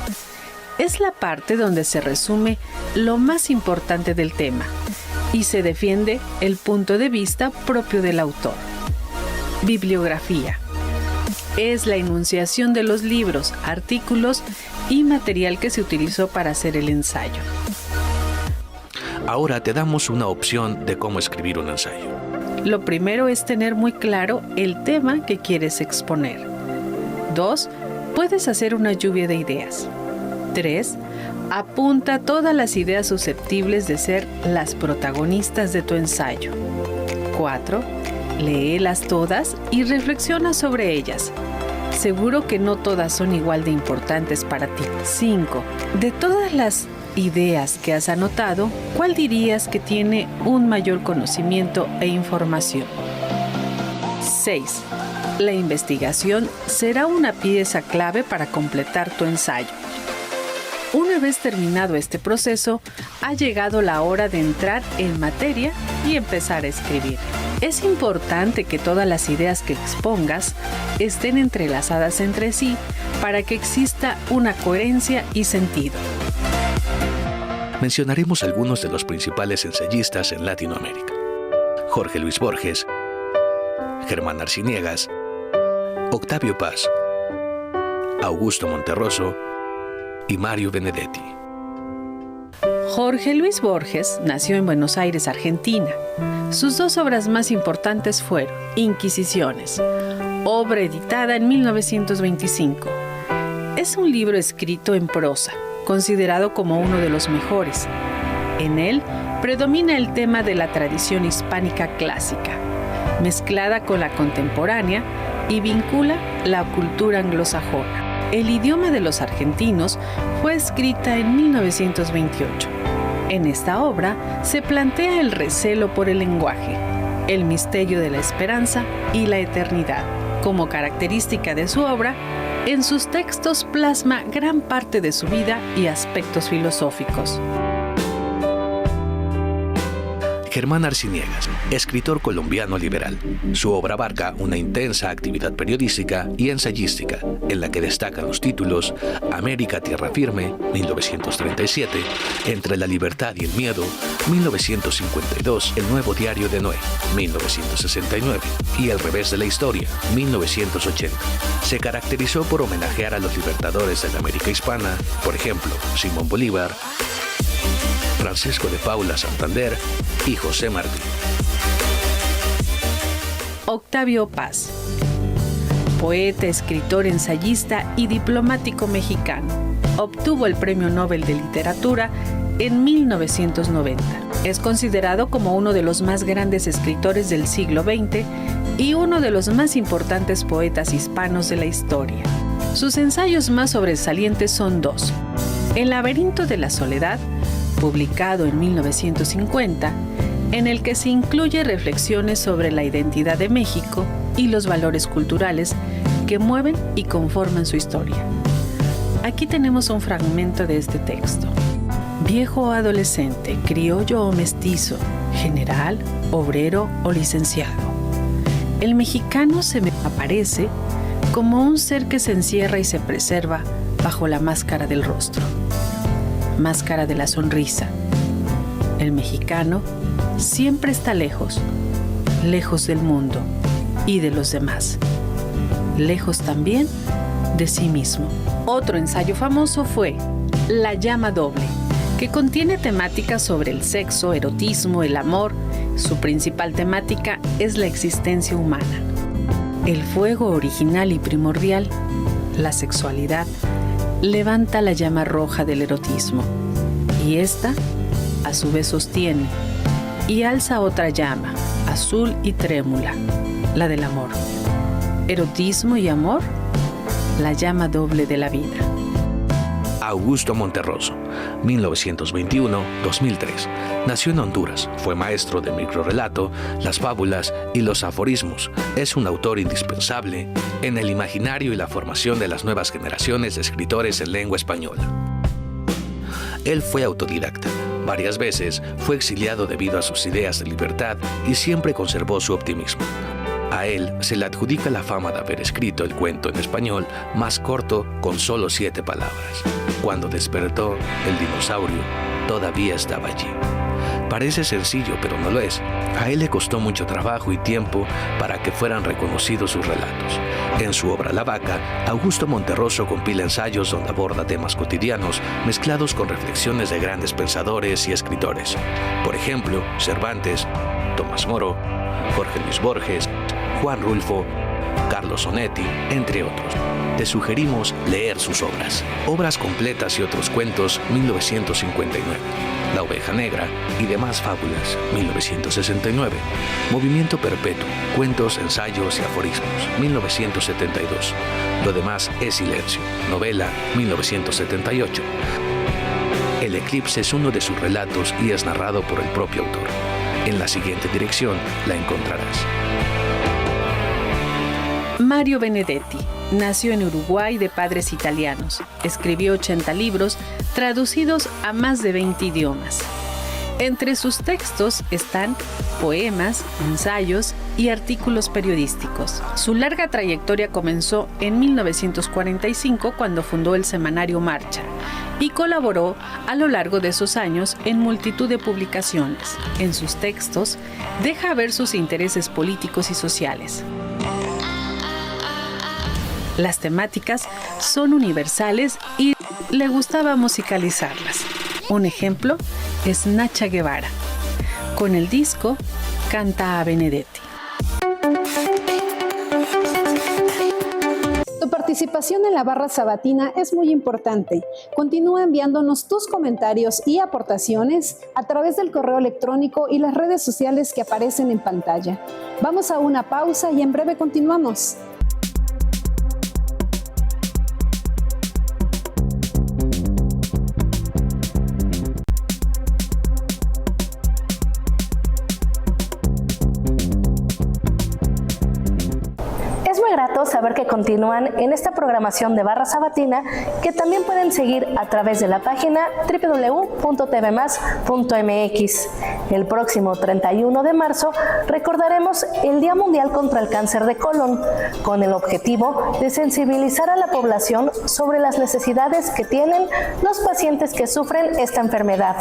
Es la parte donde se resume lo más importante del tema y se defiende el punto de vista propio del autor. Bibliografía. Es la enunciación de los libros, artículos y material que se utilizó para hacer el ensayo. Ahora te damos una opción de cómo escribir un ensayo. Lo primero es tener muy claro el tema que quieres exponer. 2. Puedes hacer una lluvia de ideas. 3. Apunta todas las ideas susceptibles de ser las protagonistas de tu ensayo. 4. Léelas todas y reflexiona sobre ellas. Seguro que no todas son igual de importantes para ti. 5. De todas las ideas que has anotado, ¿cuál dirías que tiene un mayor conocimiento e información? 6. La investigación será una pieza clave para completar tu ensayo. Una vez terminado este proceso, ha llegado la hora de entrar en materia y empezar a escribir. Es importante que todas las ideas que expongas estén entrelazadas entre sí para que exista una coherencia y sentido. Mencionaremos algunos de los principales ensayistas en Latinoamérica. Jorge Luis Borges, Germán Arciniegas, Octavio Paz, Augusto Monterroso y Mario Benedetti. Jorge Luis Borges nació en Buenos Aires, Argentina. Sus dos obras más importantes fueron Inquisiciones, obra editada en 1925. Es un libro escrito en prosa, considerado como uno de los mejores. En él predomina el tema de la tradición hispánica clásica, mezclada con la contemporánea y vincula la cultura anglosajona. El idioma de los argentinos fue escrita en 1928. En esta obra se plantea el recelo por el lenguaje, el misterio de la esperanza y la eternidad. Como característica de su obra, en sus textos plasma gran parte de su vida y aspectos filosóficos. Germán Arciniegas, escritor colombiano liberal. Su obra abarca una intensa actividad periodística y ensayística, en la que destacan los títulos América Tierra Firme, 1937, Entre la Libertad y el Miedo, 1952, El Nuevo Diario de Noé, 1969, y El Revés de la Historia, 1980. Se caracterizó por homenajear a los libertadores de la América hispana, por ejemplo, Simón Bolívar, Francisco de Paula Santander y José Martí. Octavio Paz, poeta, escritor, ensayista y diplomático mexicano. Obtuvo el Premio Nobel de Literatura en 1990. Es considerado como uno de los más grandes escritores del siglo XX y uno de los más importantes poetas hispanos de la historia. Sus ensayos más sobresalientes son dos: El laberinto de la soledad, publicado en 1950, en el que se incluye reflexiones sobre la identidad de México y los valores culturales que mueven y conforman su historia. Aquí tenemos un fragmento de este texto. Viejo o adolescente, criollo o mestizo, general, obrero o licenciado. El mexicano se me aparece como un ser que se encierra y se preserva bajo la máscara del rostro. Máscara de la sonrisa. El mexicano siempre está lejos lejos del mundo y de los demás, lejos también de sí mismo. Otro ensayo famoso fue La llama doble, que contiene temáticas sobre el sexo, erotismo, el amor. Su principal temática es la existencia humana. El fuego original y primordial, la sexualidad, levanta la llama roja del erotismo, y esta, a su vez, sostiene y alza otra llama, azul y trémula, la del amor. Erotismo y amor, la llama doble de la vida. Augusto Monterroso, 1921-2003. Nació en Honduras, fue maestro de microrrelato, las fábulas y los aforismos. Es un autor indispensable en el imaginario y la formación de las nuevas generaciones de escritores en lengua española. Él fue autodidacta. Varias veces fue exiliado debido a sus ideas de libertad y siempre conservó su optimismo. A él se le adjudica la fama de haber escrito el cuento en español más corto con solo 7 palabras. Cuando despertó, el dinosaurio todavía estaba allí. Parece sencillo, pero no lo es. A él le costó mucho trabajo y tiempo para que fueran reconocidos sus relatos. En su obra La Vaca, Augusto Monterroso compila ensayos donde aborda temas cotidianos mezclados con reflexiones de grandes pensadores y escritores. Por ejemplo, Cervantes, Tomás Moro, Jorge Luis Borges, Juan Rulfo, Carlos Onetti, entre otros. Te sugerimos leer sus obras. Obras completas y otros cuentos, 1959. La oveja negra y demás fábulas, 1969. Movimiento perpetuo, cuentos, ensayos y aforismos, 1972. Lo demás es silencio, novela, 1978. El eclipse es uno de sus relatos y es narrado por el propio autor. En la siguiente dirección la encontrarás. Mario Benedetti nació en Uruguay de padres italianos. Escribió 80 libros traducidos a más de 20 idiomas. Entre sus textos están poemas, ensayos y artículos periodísticos. Su larga trayectoria comenzó en 1945 cuando fundó el semanario Marcha y colaboró a lo largo de esos años en multitud de publicaciones. En sus textos deja ver sus intereses políticos y sociales. Las temáticas son universales y le gustaba musicalizarlas. Un ejemplo es Nacha Guevara. Con el disco Canta a Benedetti. Tu participación en la barra sabatina es muy importante. Continúa enviándonos tus comentarios y aportaciones a través del correo electrónico y las redes sociales que aparecen en pantalla. Vamos a una pausa y en breve continuamos. Saber que continúan en esta programación de Barra Sabatina, que también pueden seguir a través de la página www.tvmas.mx. El próximo 31 de marzo recordaremos el Día Mundial contra el Cáncer de Colon, con el objetivo de sensibilizar a la población sobre las necesidades que tienen los pacientes que sufren esta enfermedad.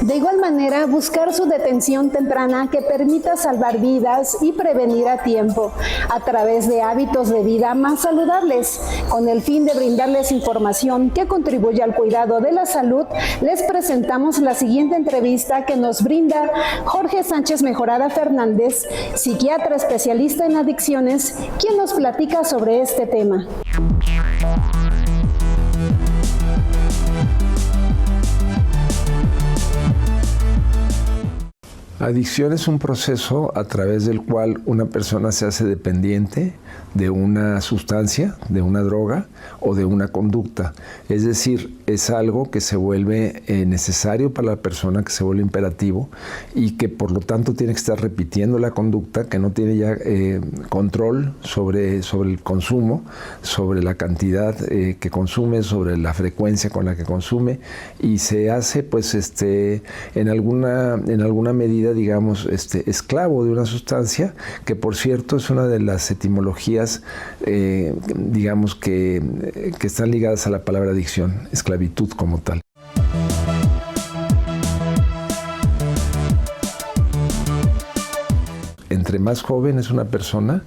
De igual manera, buscar su detención temprana que permita salvar vidas y prevenir a tiempo a través de hábitos de vida más saludables. Con el fin de brindarles información que contribuya al cuidado de la salud, les presentamos la siguiente entrevista que nos brinda Jorge Sánchez Mejorada Fernández, psiquiatra especialista en adicciones, quien nos platica sobre este tema. Adicción es un proceso a través del cual una persona se hace dependiente de una sustancia, de una droga o de una conducta. Es decir, es algo que se vuelve necesario para la persona, que se vuelve imperativo y que por lo tanto tiene que estar repitiendo la conducta, que no tiene ya control sobre el consumo, sobre la cantidad que consume, sobre la frecuencia con la que consume, y se hace pues en alguna medida, digamos, esclavo de una sustancia, que por cierto es una de las etimologías digamos que están ligadas a la palabra adicción, esclavitud como tal. Entre entre más joven es una persona,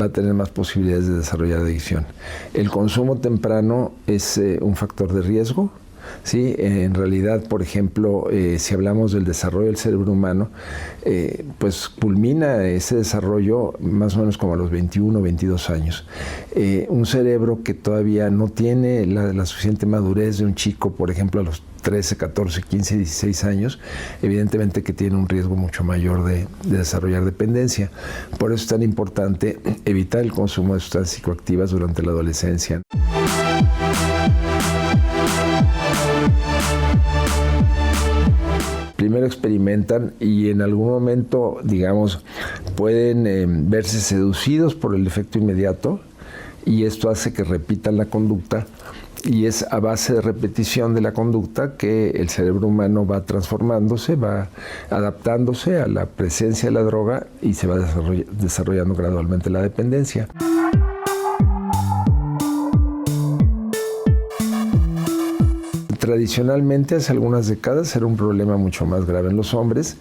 va a tener más posibilidades de desarrollar adicción. El consumo temprano es un factor de riesgo. Sí, en realidad, por ejemplo, si hablamos del desarrollo del cerebro humano, pues culmina ese desarrollo más o menos como a los 21 o 22 años. Un cerebro que todavía no tiene la suficiente madurez de un chico, por ejemplo, a los 13, 14, 15, 16 años, evidentemente que tiene un riesgo mucho mayor de desarrollar dependencia. Por eso es tan importante evitar el consumo de sustancias psicoactivas durante la adolescencia. Primero experimentan y en algún momento, digamos, pueden verse seducidos por el efecto inmediato y esto hace que repitan la conducta y es a base de repetición de la conducta que el cerebro humano va transformándose, va adaptándose a la presencia de la droga y se va desarrollando gradualmente la dependencia. Tradicionalmente, hace algunas décadas, era un problema mucho más grave en los hombres.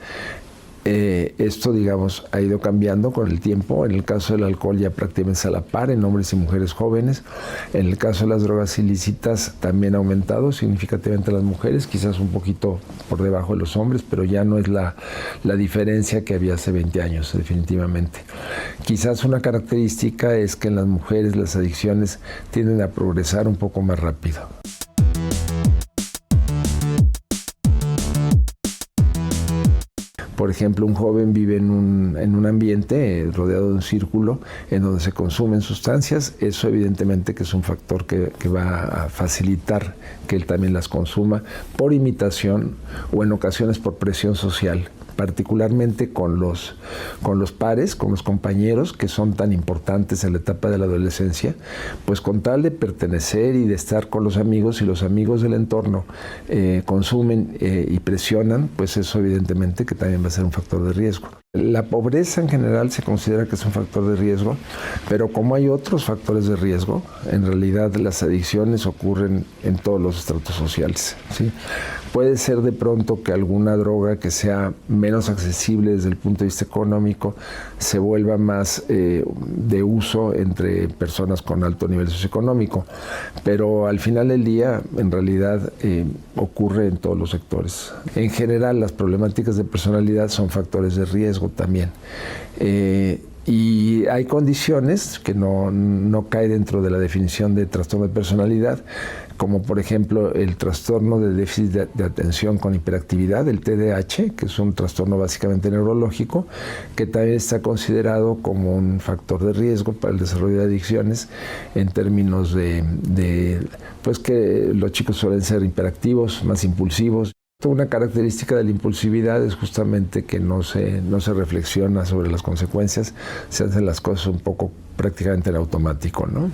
Esto, digamos, ha ido cambiando con el tiempo. En el caso del alcohol ya prácticamente a la par en hombres y mujeres jóvenes. En el caso de las drogas ilícitas también ha aumentado significativamente en las mujeres, quizás un poquito por debajo de los hombres, pero ya no es la diferencia que había hace 20 años, definitivamente. Quizás una característica es que en las mujeres las adicciones tienden a progresar un poco más rápido. Por ejemplo, un joven vive en un ambiente rodeado de un círculo en donde se consumen sustancias. Eso evidentemente que es un factor que va a facilitar que él también las consuma por imitación o en ocasiones por presión social, particularmente con los pares, con los compañeros que son tan importantes en la etapa de la adolescencia, pues con tal de pertenecer y de estar con los amigos y los amigos del entorno consumen y presionan, pues eso evidentemente que también va a ser un factor de riesgo. La pobreza en general se considera que es un factor de riesgo, pero como hay otros factores de riesgo, en realidad las adicciones ocurren en todos los estratos sociales, ¿sí? Puede ser de pronto que alguna droga que sea menos accesible desde el punto de vista económico se vuelva más de uso entre personas con alto nivel socioeconómico, pero al final del día en realidad ocurre en todos los sectores. En general las problemáticas de personalidad son factores de riesgo también. Y hay condiciones que no cae dentro de la definición de trastorno de personalidad, como por ejemplo el trastorno de déficit de atención con hiperactividad, el TDAH, que es un trastorno básicamente neurológico, que también está considerado como un factor de riesgo para el desarrollo de adicciones en términos de pues que los chicos suelen ser hiperactivos, más impulsivos. Una característica de la impulsividad es justamente que no se reflexiona sobre las consecuencias, se hacen las cosas un poco prácticamente en automático, ¿no?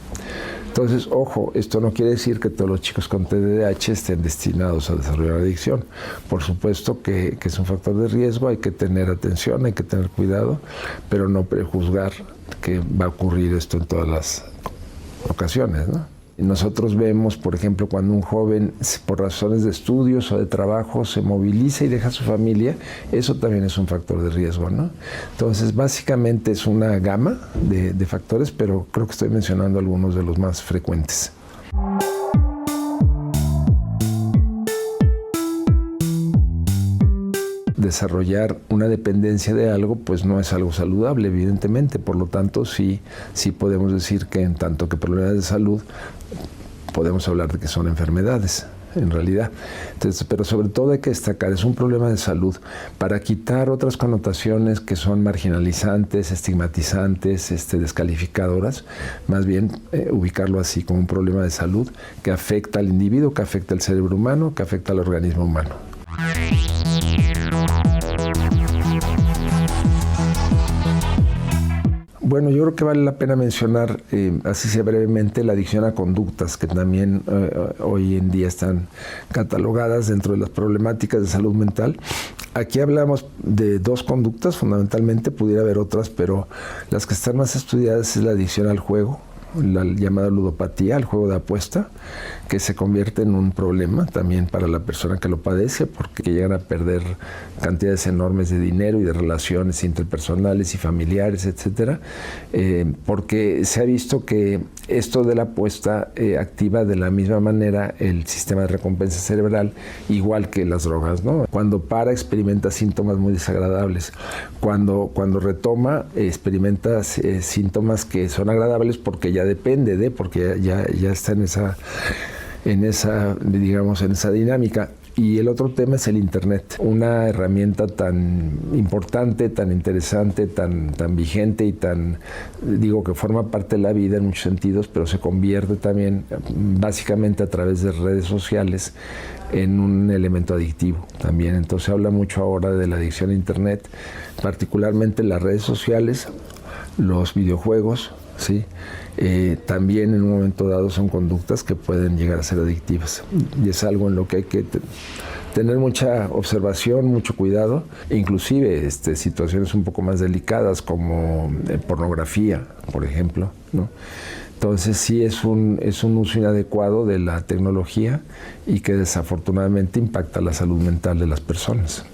Entonces, ojo, esto no quiere decir que todos los chicos con TDAH estén destinados a desarrollar adicción. Por supuesto que es un factor de riesgo, hay que tener atención, hay que tener cuidado, pero no prejuzgar que va a ocurrir esto en todas las ocasiones, ¿no? Nosotros vemos, por ejemplo, cuando un joven por razones de estudios o de trabajo se moviliza y deja a su familia, eso también es un factor de riesgo, ¿no? Entonces, básicamente es una gama de factores, pero creo que estoy mencionando algunos de los más frecuentes. Desarrollar una dependencia de algo pues no es algo saludable, evidentemente, por lo tanto sí podemos decir que en tanto que problemas de salud podemos hablar de que son enfermedades en realidad. Entonces, pero sobre todo hay que destacar, es un problema de salud para quitar otras connotaciones que son marginalizantes, estigmatizantes, descalificadoras, más bien ubicarlo así como un problema de salud que afecta al individuo, que afecta al cerebro humano, que afecta al organismo humano. Bueno, yo creo que vale la pena mencionar, así sea brevemente, la adicción a conductas, que también hoy en día están catalogadas dentro de las problemáticas de salud mental. Aquí hablamos de dos conductas, fundamentalmente, pudiera haber otras, pero las que están más estudiadas es la adicción al juego, la llamada ludopatía, el juego de apuesta, que se convierte en un problema también para la persona que lo padece, porque llegan a perder cantidades enormes de dinero y de relaciones interpersonales y familiares, etcétera, porque se ha visto que esto de la apuesta activa de la misma manera el sistema de recompensa cerebral, igual que las drogas, ¿no? Cuando para, experimenta síntomas muy desagradables. Cuando retoma, experimenta síntomas que son agradables porque ya depende de, porque ya está en esa dinámica. Y el otro tema es el Internet, una herramienta tan importante, tan interesante, tan vigente y que forma parte de la vida en muchos sentidos, pero se convierte también, básicamente a través de redes sociales, en un elemento adictivo también. Entonces se habla mucho ahora de la adicción a Internet, particularmente las redes sociales, los videojuegos, ¿sí? También en un momento dado son conductas que pueden llegar a ser adictivas, y es algo en lo que hay que tener mucha observación, mucho cuidado, inclusive situaciones un poco más delicadas como pornografía, por ejemplo, ¿no? Entonces sí es un uso inadecuado de la tecnología y que desafortunadamente impacta la salud mental de las personas.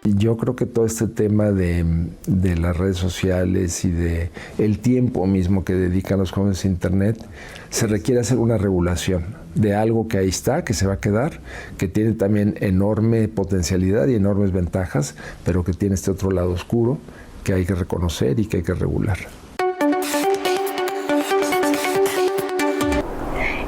Yo creo que todo este tema de las redes sociales y de el tiempo mismo que dedican los jóvenes a Internet, se requiere hacer una regulación de algo que ahí está, que se va a quedar, que tiene también enorme potencialidad y enormes ventajas, pero que tiene este otro lado oscuro que hay que reconocer y que hay que regular.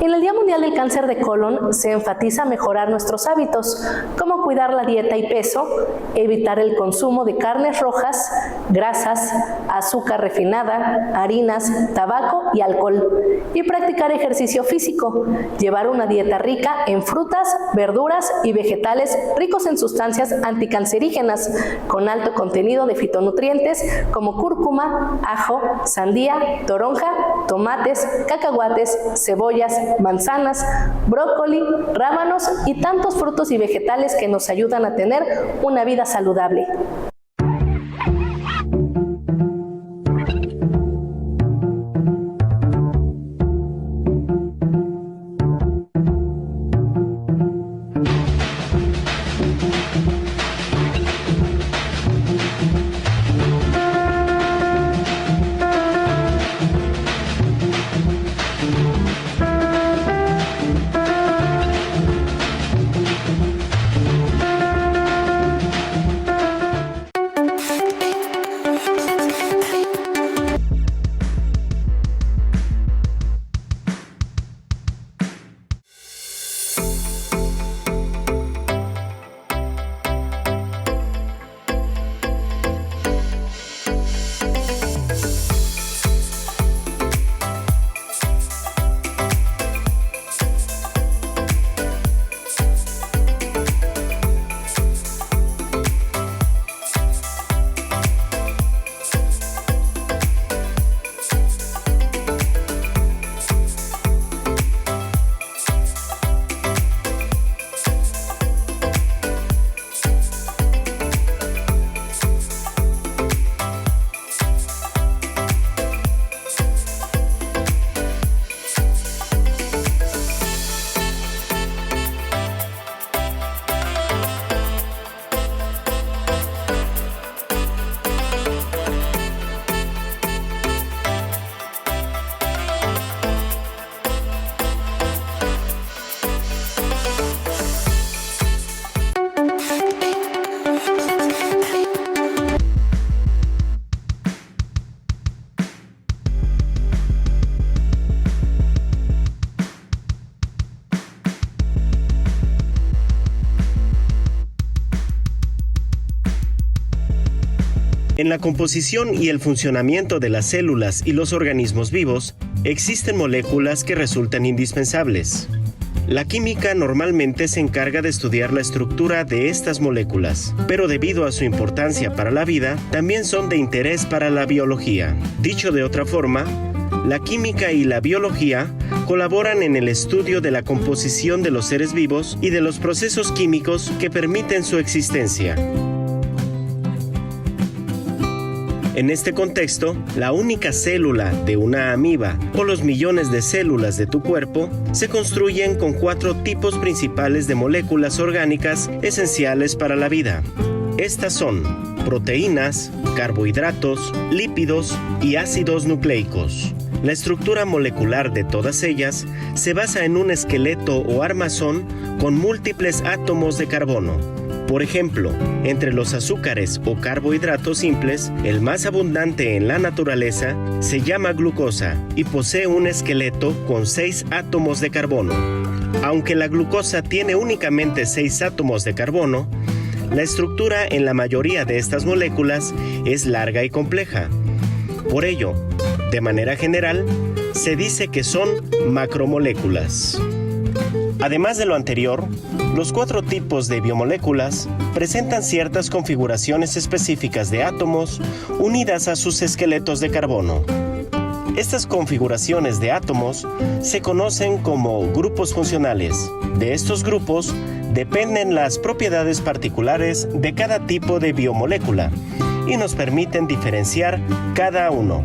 En el Día Mundial del Cáncer de Colon se enfatiza mejorar nuestros hábitos, como cuidar la dieta y peso, evitar el consumo de carnes rojas, grasas, azúcar refinada, harinas, tabaco y alcohol, y practicar ejercicio físico, llevar una dieta rica en frutas, verduras y vegetales ricos en sustancias anticancerígenas, con alto contenido de fitonutrientes como cúrcuma, ajo, sandía, toronja, tomates, cacahuates, cebollas, manzanas, brócoli, rábanos y tantos frutos y vegetales que nos ayudan a tener una vida saludable. En la composición y el funcionamiento de las células y los organismos vivos, existen moléculas que resultan indispensables. La química normalmente se encarga de estudiar la estructura de estas moléculas, pero debido a su importancia para la vida, también son de interés para la biología. Dicho de otra forma, la química y la biología colaboran en el estudio de la composición de los seres vivos y de los procesos químicos que permiten su existencia. En este contexto, la única célula de una amiba o los millones de células de tu cuerpo se construyen con 4 tipos principales de moléculas orgánicas esenciales para la vida. Estas son proteínas, carbohidratos, lípidos y ácidos nucleicos. La estructura molecular de todas ellas se basa en un esqueleto o armazón con múltiples átomos de carbono. Por ejemplo, entre los azúcares o carbohidratos simples, el más abundante en la naturaleza se llama glucosa y posee un esqueleto con 6 átomos de carbono. Aunque la glucosa tiene únicamente 6 átomos de carbono, la estructura en la mayoría de estas moléculas es larga y compleja. Por ello, de manera general, se dice que son macromoléculas. Además de lo anterior, los 4 tipos de biomoléculas presentan ciertas configuraciones específicas de átomos unidas a sus esqueletos de carbono. Estas configuraciones de átomos se conocen como grupos funcionales. De estos grupos dependen las propiedades particulares de cada tipo de biomolécula y nos permiten diferenciar cada uno.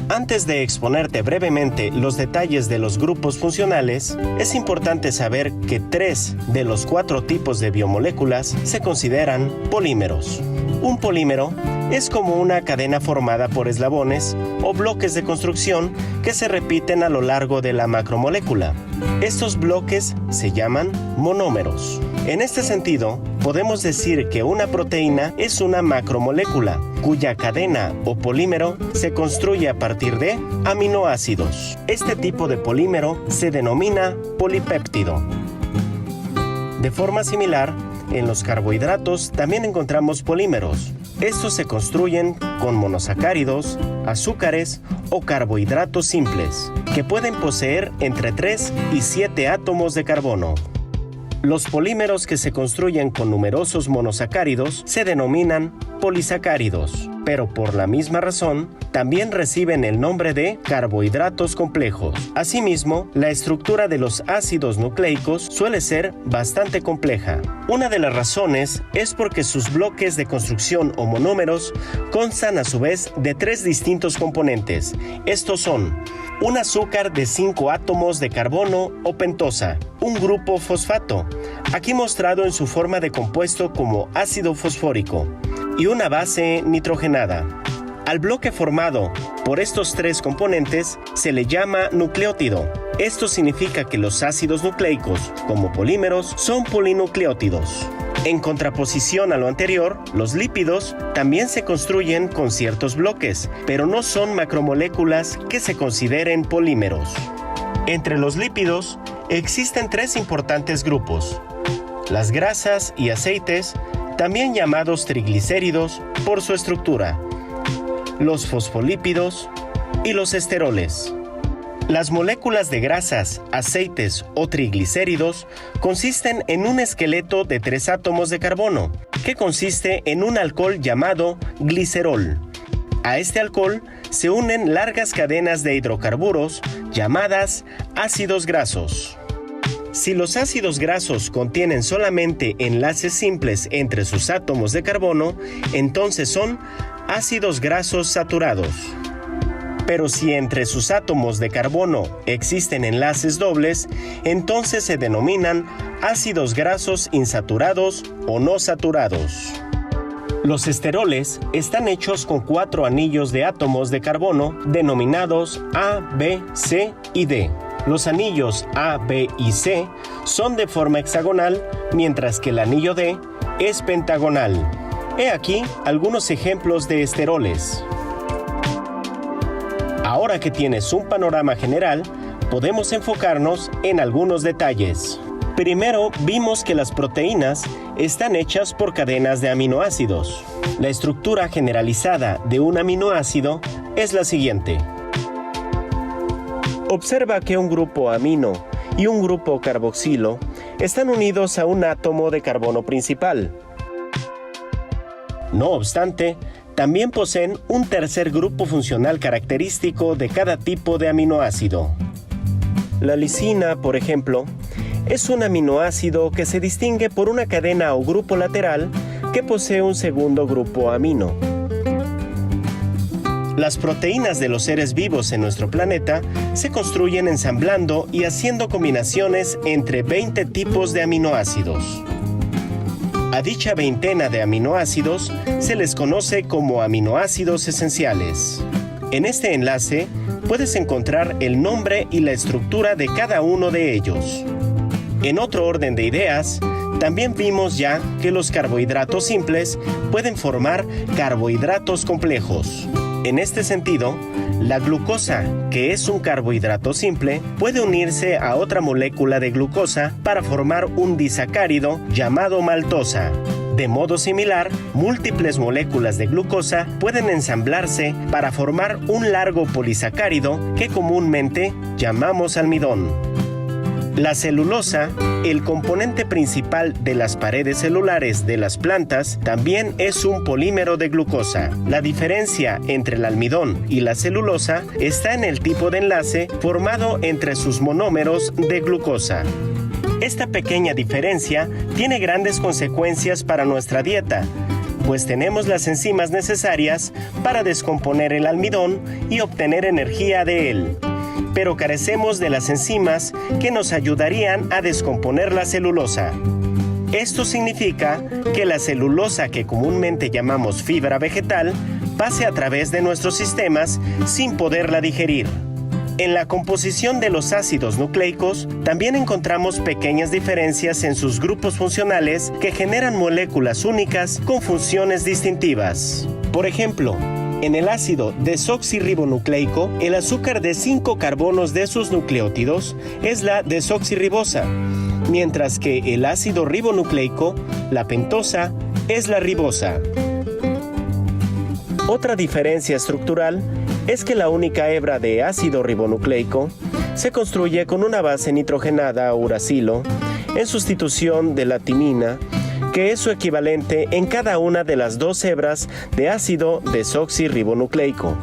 Antes de exponerte brevemente los detalles de los grupos funcionales, es importante saber que 3 de los 4 tipos de biomoléculas se consideran polímeros. Un polímero es como una cadena formada por eslabones o bloques de construcción que se repiten a lo largo de la macromolécula. Estos bloques se llaman monómeros. En este sentido, podemos decir que una proteína es una macromolécula cuya cadena o polímero se construye a partir de aminoácidos. Este tipo de polímero se denomina polipéptido. De forma similar, en los carbohidratos también encontramos polímeros. Estos se construyen con monosacáridos, azúcares o carbohidratos simples, que pueden poseer entre 3 y 7 átomos de carbono. Los polímeros que se construyen con numerosos monosacáridos se denominan polisacáridos, pero por la misma razón también reciben el nombre de carbohidratos complejos. Asimismo, la estructura de los ácidos nucleicos suele ser bastante compleja. Una de las razones es porque sus bloques de construcción o monómeros constan a su vez de 3 distintos componentes. Estos son un azúcar de 5 átomos de carbono o pentosa, un grupo fosfato, aquí mostrado en su forma de compuesto como ácido fosfórico, y una base nitrogenada. Al bloque formado por estos 3 componentes se le llama nucleótido. Esto significa que los ácidos nucleicos, como polímeros, son polinucleótidos. En contraposición a lo anterior, los lípidos también se construyen con ciertos bloques, pero no son macromoléculas que se consideren polímeros. Entre los lípidos existen 3 importantes grupos: las grasas y aceites, también llamados triglicéridos por su estructura, los fosfolípidos y los esteroles. Las moléculas de grasas, aceites o triglicéridos consisten en un esqueleto de 3 átomos de carbono, que consiste en un alcohol llamado glicerol. A este alcohol se unen largas cadenas de hidrocarburos llamadas ácidos grasos. Si los ácidos grasos contienen solamente enlaces simples entre sus átomos de carbono, entonces son ácidos grasos saturados. Pero si entre sus átomos de carbono existen enlaces dobles, entonces se denominan ácidos grasos insaturados o no saturados. Los esteroles están hechos con 4 anillos de átomos de carbono denominados A, B, C y D. Los anillos A, B y C son de forma hexagonal, mientras que el anillo D es pentagonal. He aquí algunos ejemplos de esteroles. Ahora que tienes un panorama general, podemos enfocarnos en algunos detalles. Primero, vimos que las proteínas están hechas por cadenas de aminoácidos. La estructura generalizada de un aminoácido es la siguiente. Observa que un grupo amino y un grupo carboxilo están unidos a un átomo de carbono principal. No obstante, también poseen un tercer grupo funcional característico de cada tipo de aminoácido. La lisina, por ejemplo, es un aminoácido que se distingue por una cadena o grupo lateral que posee un segundo grupo amino. Las proteínas de los seres vivos en nuestro planeta se construyen ensamblando y haciendo combinaciones entre 20 tipos de aminoácidos. A dicha veintena de aminoácidos se les conoce como aminoácidos esenciales. En este enlace puedes encontrar el nombre y la estructura de cada uno de ellos. En otro orden de ideas, también vimos ya que los carbohidratos simples pueden formar carbohidratos complejos. En este sentido, la glucosa, que es un carbohidrato simple, puede unirse a otra molécula de glucosa para formar un disacárido llamado maltosa. De modo similar, múltiples moléculas de glucosa pueden ensamblarse para formar un largo polisacárido que comúnmente llamamos almidón. La celulosa, el componente principal de las paredes celulares de las plantas, también es un polímero de glucosa. La diferencia entre el almidón y la celulosa está en el tipo de enlace formado entre sus monómeros de glucosa. Esta pequeña diferencia tiene grandes consecuencias para nuestra dieta, pues tenemos las enzimas necesarias para descomponer el almidón y obtener energía de él. Pero carecemos de las enzimas que nos ayudarían a descomponer la celulosa. Esto significa que la celulosa que comúnmente llamamos fibra vegetal pase a través de nuestros sistemas sin poderla digerir. En la composición de los ácidos nucleicos también encontramos pequeñas diferencias en sus grupos funcionales que generan moléculas únicas con funciones distintivas. Por ejemplo, en el ácido desoxirribonucleico, el azúcar de 5 carbonos de sus nucleótidos es la desoxirribosa, mientras que el ácido ribonucleico, la pentosa, es la ribosa. Otra diferencia estructural es que la única hebra de ácido ribonucleico se construye con una base nitrogenada o uracilo en sustitución de la timina, que es su equivalente en cada una de las 2 hebras de ácido desoxirribonucleico.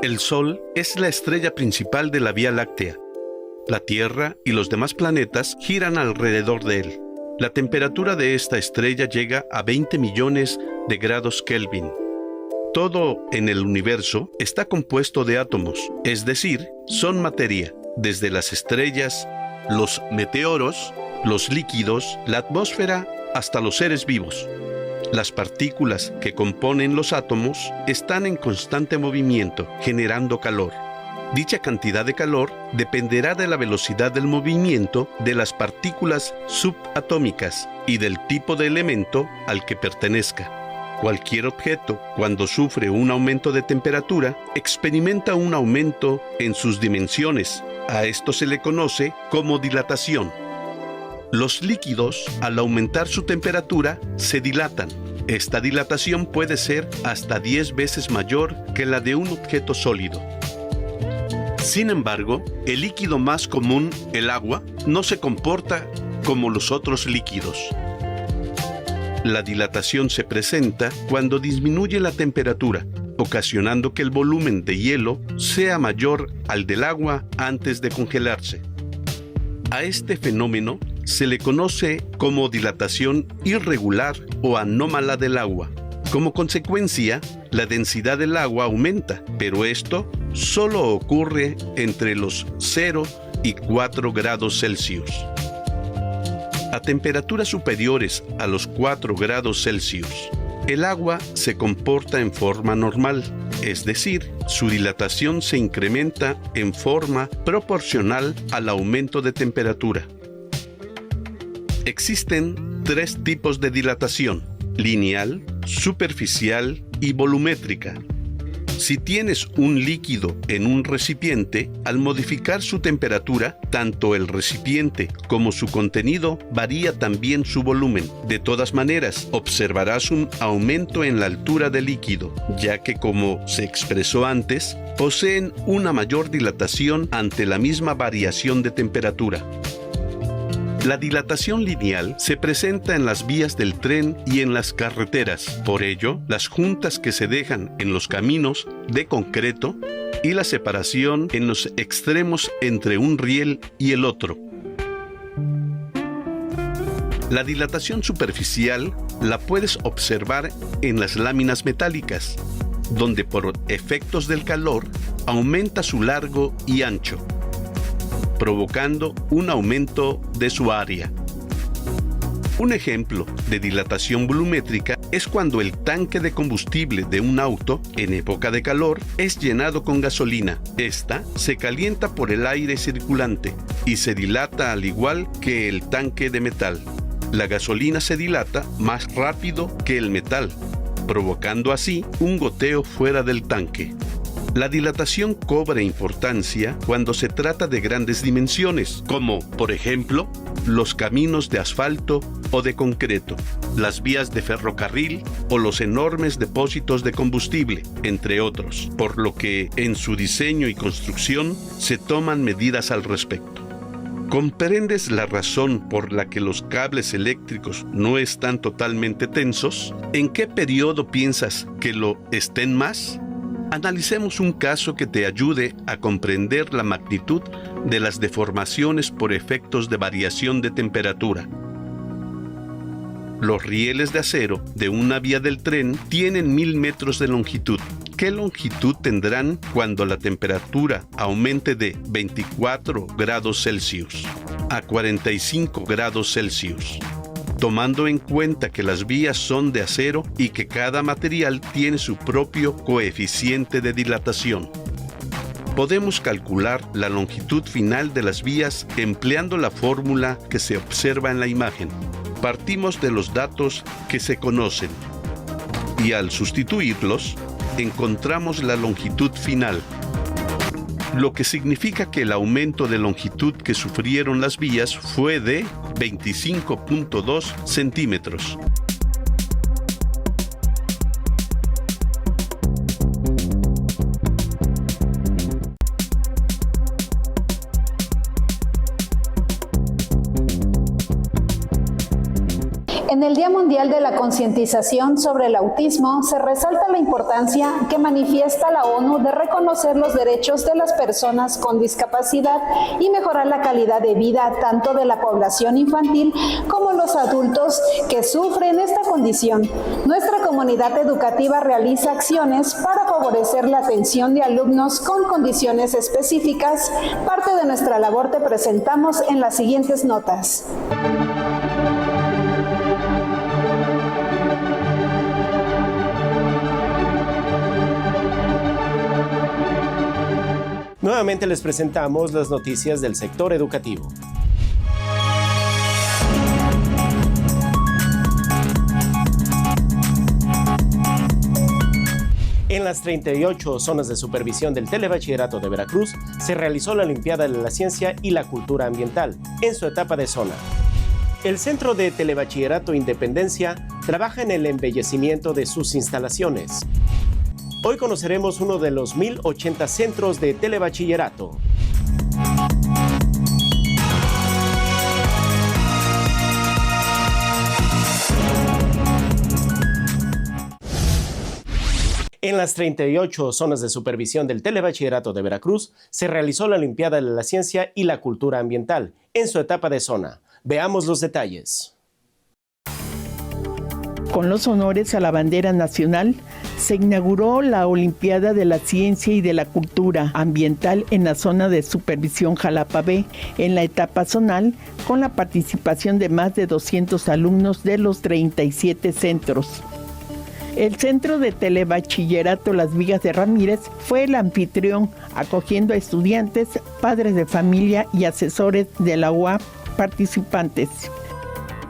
El Sol es la estrella principal de la Vía Láctea. La Tierra y los demás planetas giran alrededor de él. La temperatura de esta estrella llega a 20 millones de grados Kelvin. Todo en el universo está compuesto de átomos, es decir, son materia, desde las estrellas, los meteoros, los líquidos, la atmósfera, hasta los seres vivos. Las partículas que componen los átomos están en constante movimiento, generando calor. Dicha cantidad de calor dependerá de la velocidad del movimiento de las partículas subatómicas y del tipo de elemento al que pertenezca. Cualquier objeto, cuando sufre un aumento de temperatura, experimenta un aumento en sus dimensiones. A esto se le conoce como dilatación. Los líquidos, al aumentar su temperatura, se dilatan. Esta dilatación puede ser hasta 10 veces mayor que la de un objeto sólido. Sin embargo, el líquido más común, el agua, no se comporta como los otros líquidos. La dilatación se presenta cuando disminuye la temperatura, ocasionando que el volumen de hielo sea mayor al del agua antes de congelarse. A este fenómeno se le conoce como dilatación irregular o anómala del agua. Como consecuencia, la densidad del agua aumenta, pero esto solo ocurre entre los 0 y 4 grados Celsius. A temperaturas superiores a los 4 grados Celsius, el agua se comporta en forma normal, es decir, su dilatación se incrementa en forma proporcional al aumento de temperatura. Existen 3 tipos de dilatación: lineal, superficial y volumétrica. Si tienes un líquido en un recipiente, al modificar su temperatura, tanto el recipiente como su contenido varía también su volumen. De todas maneras, observarás un aumento en la altura del líquido, ya que, como se expresó antes, poseen una mayor dilatación ante la misma variación de temperatura. La dilatación lineal se presenta en las vías del tren y en las carreteras. Por ello, las juntas que se dejan en los caminos de concreto y la separación en los extremos entre un riel y el otro. La dilatación superficial la puedes observar en las láminas metálicas, donde por efectos del calor aumenta su largo y ancho, provocando un aumento de su área. Un ejemplo de dilatación volumétrica es cuando el tanque de combustible de un auto, en época de calor, es llenado con gasolina. Esta se calienta por el aire circulante y se dilata al igual que el tanque de metal. La gasolina se dilata más rápido que el metal, provocando así un goteo fuera del tanque. La dilatación cobra importancia cuando se trata de grandes dimensiones, como, por ejemplo, los caminos de asfalto o de concreto, las vías de ferrocarril o los enormes depósitos de combustible, entre otros, por lo que en su diseño y construcción se toman medidas al respecto. ¿Comprendes la razón por la que los cables eléctricos no están totalmente tensos? ¿En qué periodo piensas que lo estén más? Analicemos un caso que te ayude a comprender la magnitud de las deformaciones por efectos de variación de temperatura. Los rieles de acero de una vía del tren tienen 1000 metros de longitud. ¿Qué longitud tendrán cuando la temperatura aumente de 24 grados Celsius a 45 grados Celsius? Tomando en cuenta que las vías son de acero y que cada material tiene su propio coeficiente de dilatación. Podemos calcular la longitud final de las vías empleando la fórmula que se observa en la imagen. Partimos de los datos que se conocen y al sustituirlos, encontramos la longitud final, lo que significa que el aumento de longitud que sufrieron las vías fue de 25.2 centímetros. En el Día Mundial de la Concientización sobre el Autismo se resalta la importancia que manifiesta la ONU de reconocer los derechos de las personas con discapacidad y mejorar la calidad de vida tanto de la población infantil como los adultos que sufren esta condición. Nuestra comunidad educativa realiza acciones para favorecer la atención de alumnos con condiciones específicas. Parte de nuestra labor te presentamos en las siguientes notas. Nuevamente les presentamos las noticias del sector educativo. En las 38 zonas de supervisión del Telebachillerato de Veracruz se realizó la Olimpiada de la Ciencia y la Cultura Ambiental en su etapa de zona. El Centro de Telebachillerato Independencia trabaja en el embellecimiento de sus instalaciones. Hoy conoceremos uno de los 1080 centros de telebachillerato. En las 38 zonas de supervisión del Telebachillerato de Veracruz se realizó la Olimpiada de la Ciencia y la Cultura Ambiental en su etapa de zona. Veamos los detalles. Con los honores a la bandera nacional, se inauguró la Olimpiada de la Ciencia y de la Cultura Ambiental en la zona de supervisión Jalapa B, en la etapa zonal, con la participación de más de 200 alumnos de los 37 centros. El Centro de Telebachillerato Las Vigas de Ramírez fue el anfitrión, acogiendo a estudiantes, padres de familia y asesores de la UAP participantes.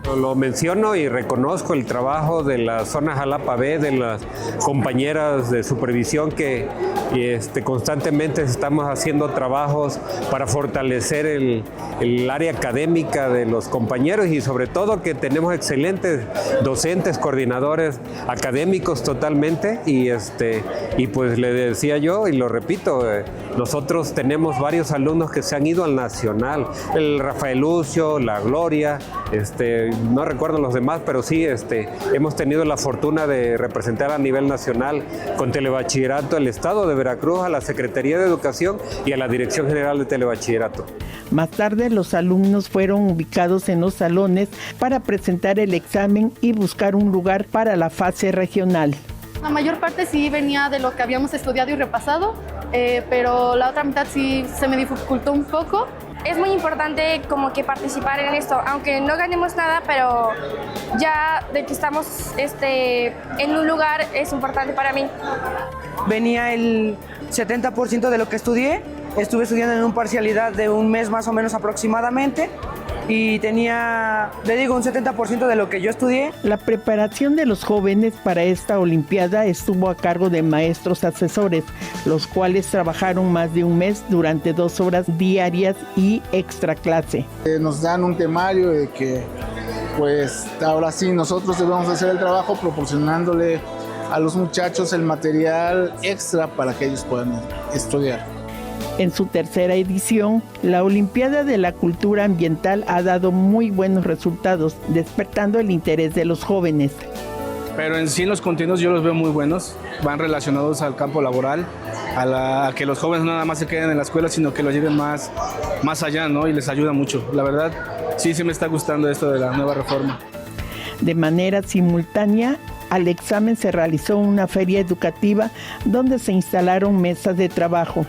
Lo menciono y reconozco el trabajo de la zona Jalapa B, de las compañeras de supervisión que constantemente estamos haciendo trabajos para fortalecer el área académica de los compañeros y sobre todo que tenemos excelentes docentes, coordinadores académicos totalmente y pues le decía yo y lo repito, nosotros tenemos varios alumnos que se han ido al nacional, el Rafael Lucio, la Gloria, no recuerdo los demás, pero sí hemos tenido la fortuna de representar a nivel nacional con Telebachillerato el Estado de Veracruz, a la Secretaría de Educación y a la Dirección General de Telebachillerato. Más tarde, los alumnos fueron ubicados en los salones para presentar el examen y buscar un lugar para la fase regional. La mayor parte sí venía de lo que habíamos estudiado y repasado, pero la otra mitad sí se me dificultó un poco. Es muy importante como que participar en esto, aunque no ganemos nada, pero ya de que estamos en un lugar es importante para mí. Venía el 70% de lo que estudié, estuve estudiando en una parcialidad de un mes más o menos aproximadamente y tenía, le digo, un 70% de lo que yo estudié. La preparación de los jóvenes para esta Olimpiada estuvo a cargo de maestros asesores, los cuales trabajaron más de un mes durante 2 horas diarias y extra clase. Nos dan un temario de que, pues, ahora sí, nosotros debemos hacer el trabajo proporcionándole a los muchachos el material extra para que ellos puedan estudiar. En su tercera edición, la Olimpiada de la Cultura Ambiental ha dado muy buenos resultados, despertando el interés de los jóvenes. Pero en sí los contenidos yo los veo muy buenos, van relacionados al campo laboral, a que los jóvenes no nada más se queden en la escuela, sino que lo lleven más allá, ¿no? Y les ayuda mucho. La verdad, sí me está gustando esto de la nueva reforma. De manera simultánea, al examen se realizó una feria educativa donde se instalaron mesas de trabajo.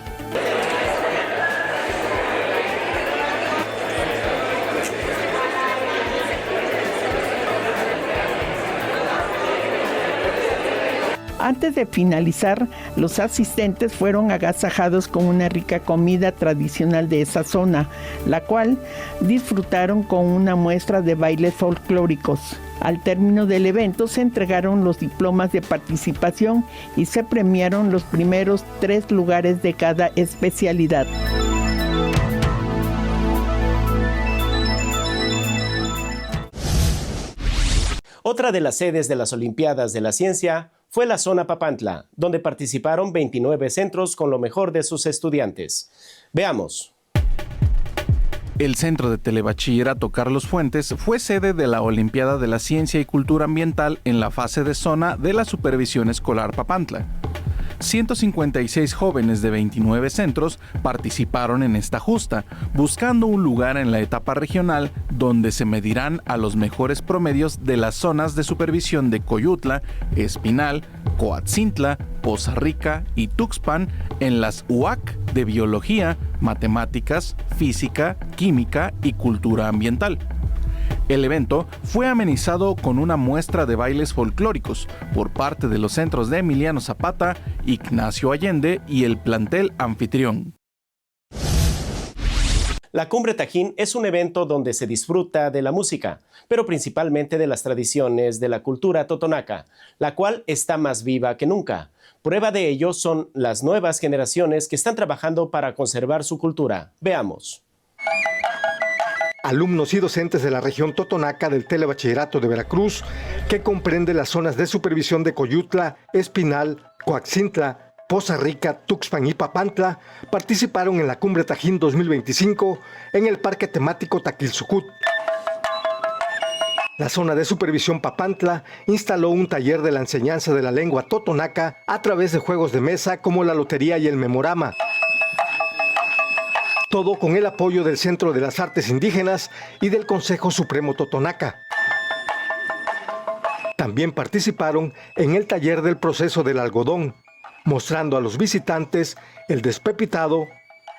Antes de finalizar, los asistentes fueron agasajados con una rica comida tradicional de esa zona, la cual disfrutaron con una muestra de bailes folclóricos. Al término del evento se entregaron los diplomas de participación y se premiaron los primeros 3 lugares de cada especialidad. Otra de las sedes de las Olimpiadas de la Ciencia fue la zona Papantla, donde participaron 29 centros con lo mejor de sus estudiantes. Veamos. El Centro de Telebachillerato Carlos Fuentes fue sede de la Olimpiada de la Ciencia y Cultura Ambiental en la fase de zona de la Supervisión Escolar Papantla. 156 jóvenes de 29 centros participaron en esta justa, buscando un lugar en la etapa regional donde se medirán a los mejores promedios de las zonas de supervisión de Coyutla, Espinal, Coatzintla, Poza Rica y Tuxpan en las UAC de Biología, Matemáticas, Física, Química y Cultura Ambiental. El evento fue amenizado con una muestra de bailes folclóricos por parte de los centros de Emiliano Zapata, Ignacio Allende y el plantel anfitrión. La Cumbre Tajín es un evento donde se disfruta de la música, pero principalmente de las tradiciones de la cultura totonaca, la cual está más viva que nunca. Prueba de ello son las nuevas generaciones que están trabajando para conservar su cultura. Veamos. Alumnos y docentes de la región totonaca del Telebachillerato de Veracruz, que comprende las zonas de supervisión de Coyutla, Espinal, Coatzintla, Poza Rica, Tuxpan y Papantla, participaron en la Cumbre Tajín 2025 en el Parque Temático Taquilzucut. La zona de supervisión Papantla instaló un taller de la enseñanza de la lengua totonaca a través de juegos de mesa como la lotería y el memorama. Todo con el apoyo del Centro de las Artes Indígenas y del Consejo Supremo Totonaca. También participaron en el taller del proceso del algodón, mostrando a los visitantes el despepitado,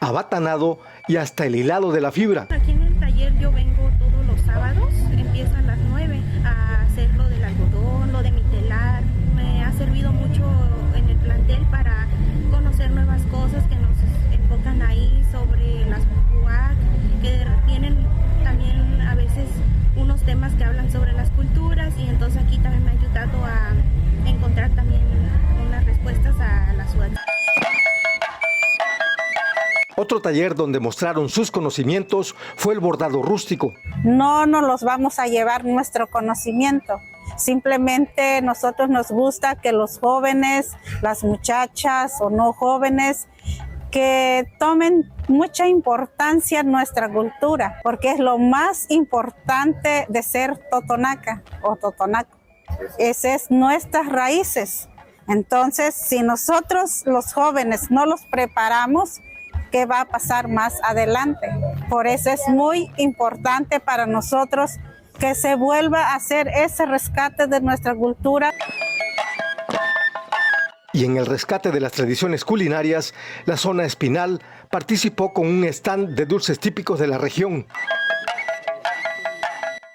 abatanado y hasta el hilado de la fibra. Aquí en el taller yo vengo todos los sábados, empieza a las 9 a hacer lo del algodón, lo de mi telar. Me ha servido mucho en el plantel para conocer nuevas cosas que nos enfocan ahí sobre las UAC, que tienen también a veces unos temas que hablan Otro taller donde mostraron sus conocimientos fue el bordado rústico. No nos los vamos a llevar nuestro conocimiento. Simplemente nosotros nos gusta que los jóvenes, las muchachas o no jóvenes, que tomen mucha importancia en nuestra cultura, porque es lo más importante de ser totonaca o totonaco. Esas es nuestras raíces. Entonces, si nosotros los jóvenes no los preparamos, ¿qué va a pasar más adelante? Por eso es muy importante para nosotros que se vuelva a hacer ese rescate de nuestra cultura. Y en el rescate de las tradiciones culinarias, la zona Espinal participó con un stand de dulces típicos de la región.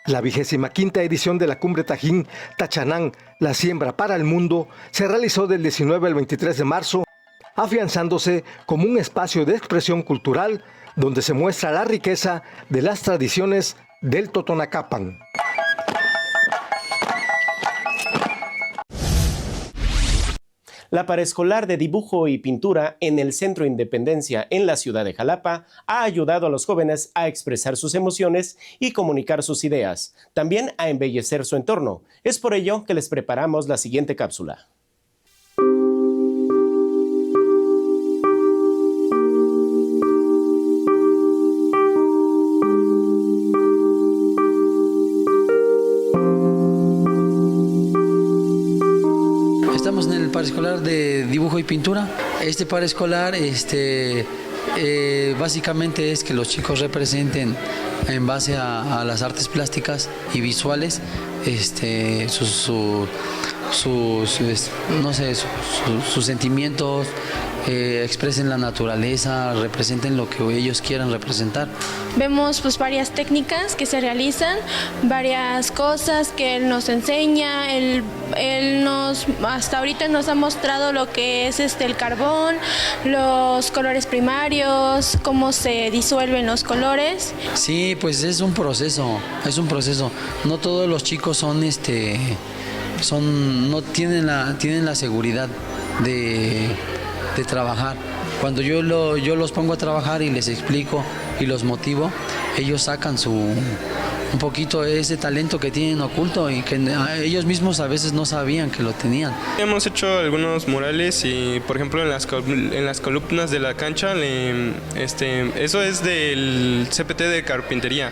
La 25ª edición de la Cumbre Tajín Tachanán, la siembra para el mundo, se realizó del 19 al 23 de marzo, afianzándose como un espacio de expresión cultural donde se muestra la riqueza de las tradiciones del Totonacapan. La paraescolar de dibujo y pintura en el Centro Independencia en la ciudad de Jalapa ha ayudado a los jóvenes a expresar sus emociones y comunicar sus ideas, también a embellecer su entorno. Es por ello que les preparamos la siguiente cápsula. Estamos en el paraescolar de dibujo y pintura. Este paraescolar básicamente es que los chicos representen en base a las artes plásticas y visuales sus sentimientos, expresen la naturaleza, representen lo que ellos quieran representar. Vemos pues varias técnicas que se realizan, varias cosas que él nos enseña, hasta ahorita nos ha mostrado lo que es el carbón, los colores primarios, cómo se disuelven los colores. Sí, pues es un proceso. No todos los chicos tienen la seguridad de trabajar. Cuando yo los pongo a trabajar y les explico y los motivo, ellos sacan un poquito ese talento que tienen oculto y que ellos mismos a veces no sabían que lo tenían. Hemos hecho algunos murales y, por ejemplo, en las columnas de la cancha, eso es del CPT de carpintería.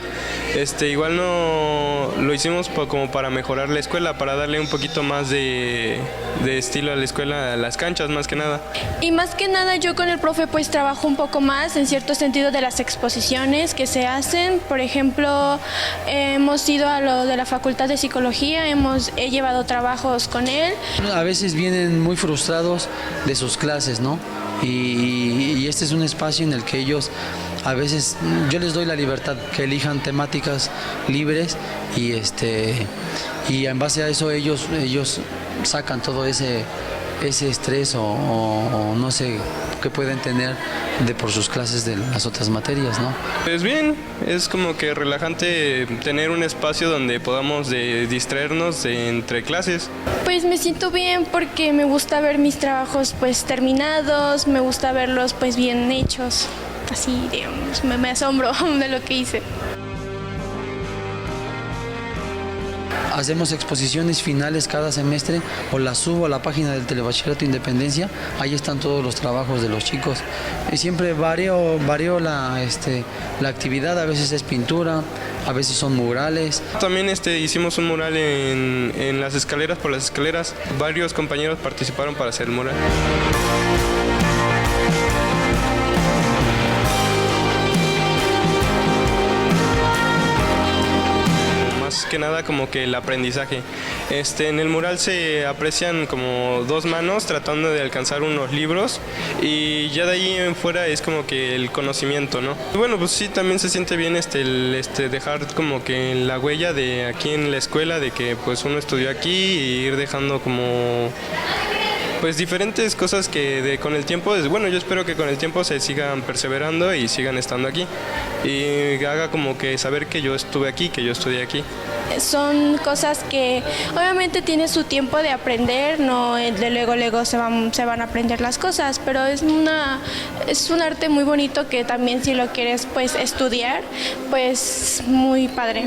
Igual no lo hicimos como para mejorar la escuela, para darle un poquito más de estilo a la escuela, a las canchas más que nada. Y más que nada yo con el profe pues trabajo un poco más en cierto sentido de las exposiciones que se hacen. Por ejemplo, hemos ido a lo de la Facultad de Psicología, he llevado trabajos con él. A veces vienen muy frustrados de sus clases, ¿no? Y este es un espacio en el que ellos, a veces, yo les doy la libertad que elijan temáticas libres y en base a eso ellos sacan todo ese estrés o no sé qué pueden tener por sus clases de las otras materias, ¿no? Pues bien, es como que relajante tener un espacio donde podamos distraernos entre clases. Pues me siento bien porque me gusta ver mis trabajos pues terminados, me gusta verlos pues bien hechos, así digamos, me asombro de lo que hice. Hacemos exposiciones finales cada semestre o las subo a la página del Telebachillerato Independencia. Ahí están todos los trabajos de los chicos. Y siempre varío la actividad, a veces es pintura, a veces son murales. También hicimos un mural en las escaleras, por las escaleras. Varios compañeros participaron para hacer el mural. Que nada como que el aprendizaje. En el mural se aprecian como dos manos tratando de alcanzar unos libros y ya de ahí en fuera es como que el conocimiento, ¿no? Y bueno, pues sí, también se siente bien dejar como que la huella de aquí en la escuela, de que pues uno estudió aquí y ir dejando como pues diferentes cosas que con el tiempo, bueno, yo espero que con el tiempo se sigan perseverando y sigan estando aquí y haga como que saber que yo estuve aquí, que yo estudié aquí. son cosas que obviamente tiene su tiempo de aprender, no de luego se van a aprender las cosas, pero es un arte muy bonito que también si lo quieres pues estudiar, pues muy padre.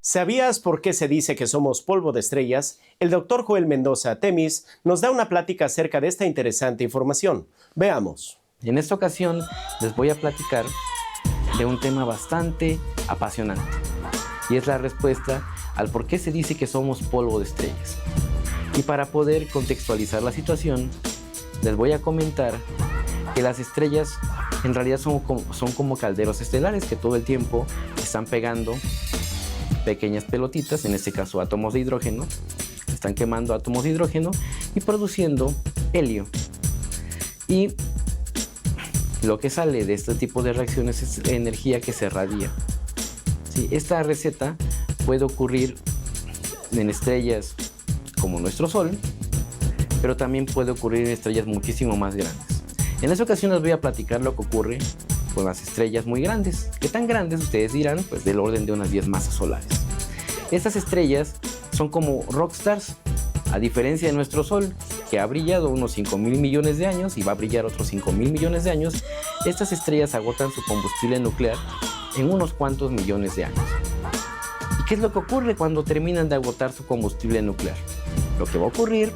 ¿Sabías por qué se dice que somos polvo de estrellas? El doctor Joel Mendoza Temis nos da una plática acerca de esta interesante información. Veamos. En esta ocasión les voy a platicar de un tema bastante apasionante y es la respuesta al por qué se dice que somos polvo de estrellas. Y para poder contextualizar la situación, les voy a comentar que las estrellas en realidad son como calderos estelares que todo el tiempo están pegando pequeñas pelotitas, en este caso átomos de hidrógeno, están quemando átomos de hidrógeno y produciendo helio. Y lo que sale de este tipo de reacciones es energía que se radia. ¿Sí? Esta receta puede ocurrir en estrellas como nuestro Sol, pero también puede ocurrir en estrellas muchísimo más grandes. En esta ocasión les voy a platicar lo que ocurre con las estrellas muy grandes. ¿Qué tan grandes? Ustedes dirán, pues del orden de unas 10 masas solares. Estas estrellas son como rockstars, a diferencia de nuestro Sol, que ha brillado unos 5,000 millones de años y va a brillar otros 5,000 millones de años. Estas estrellas agotan su combustible nuclear en unos cuantos millones de años. ¿Y qué es lo que ocurre cuando terminan de agotar su combustible nuclear? Lo que va a ocurrir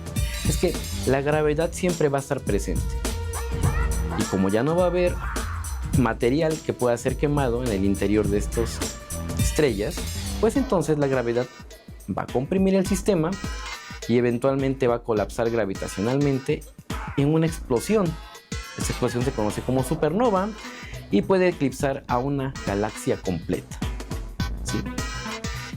es que la gravedad siempre va a estar presente. Y como ya no va a haber material que pueda ser quemado en el interior de estas estrellas, pues entonces la gravedad va a comprimir el sistema y eventualmente va a colapsar gravitacionalmente en una explosión. Esta explosión se conoce como supernova y puede eclipsar a una galaxia completa. ¿Sí?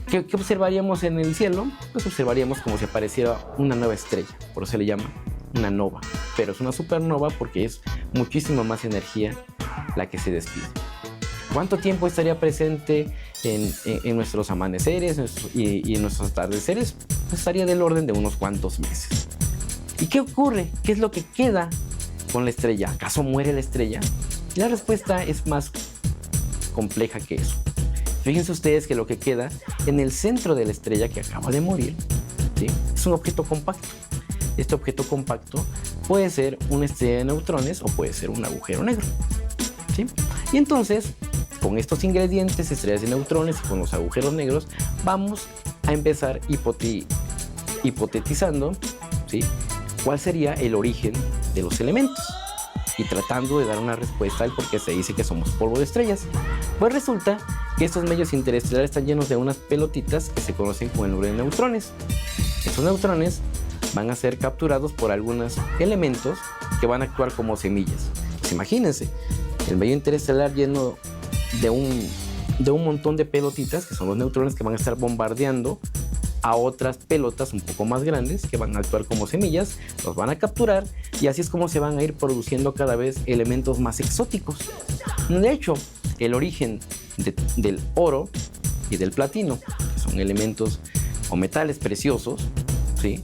¿Qué observaríamos en el cielo? Pues observaríamos como si apareciera una nueva estrella, por eso se le llama una nova, pero es una supernova porque es muchísima más energía la que se despide. ¿Cuánto tiempo estaría presente en nuestros amaneceres y en nuestros atardeceres? Pues estaría del orden de unos cuantos meses. ¿Y qué ocurre? ¿Qué es lo que queda con la estrella? ¿Acaso muere la estrella? La respuesta es más compleja que eso. Fíjense ustedes que lo que queda en el centro de la estrella que acaba de morir, ¿sí?, es un objeto compacto. Este objeto compacto puede ser una estrella de neutrones o puede ser un agujero negro, ¿sí? Y entonces, con estos ingredientes, estrellas de neutrones y con los agujeros negros, vamos a empezar hipotetizando, ¿sí?, cuál sería el origen de los elementos y tratando de dar una respuesta al por qué se dice que somos polvo de estrellas. Pues resulta que estos medios interestelares están llenos de unas pelotitas que se conocen como el núcleo de neutrones. Estos neutrones van a ser capturados por algunos elementos que van a actuar como semillas. Pues imagínense, el medio interestelar lleno de un montón de pelotitas, que son los neutrones que van a estar bombardeando a otras pelotas un poco más grandes que van a actuar como semillas, los van a capturar y así es como se van a ir produciendo cada vez elementos más exóticos. De hecho, el origen del oro y del platino, que son elementos o metales preciosos, ¿sí?,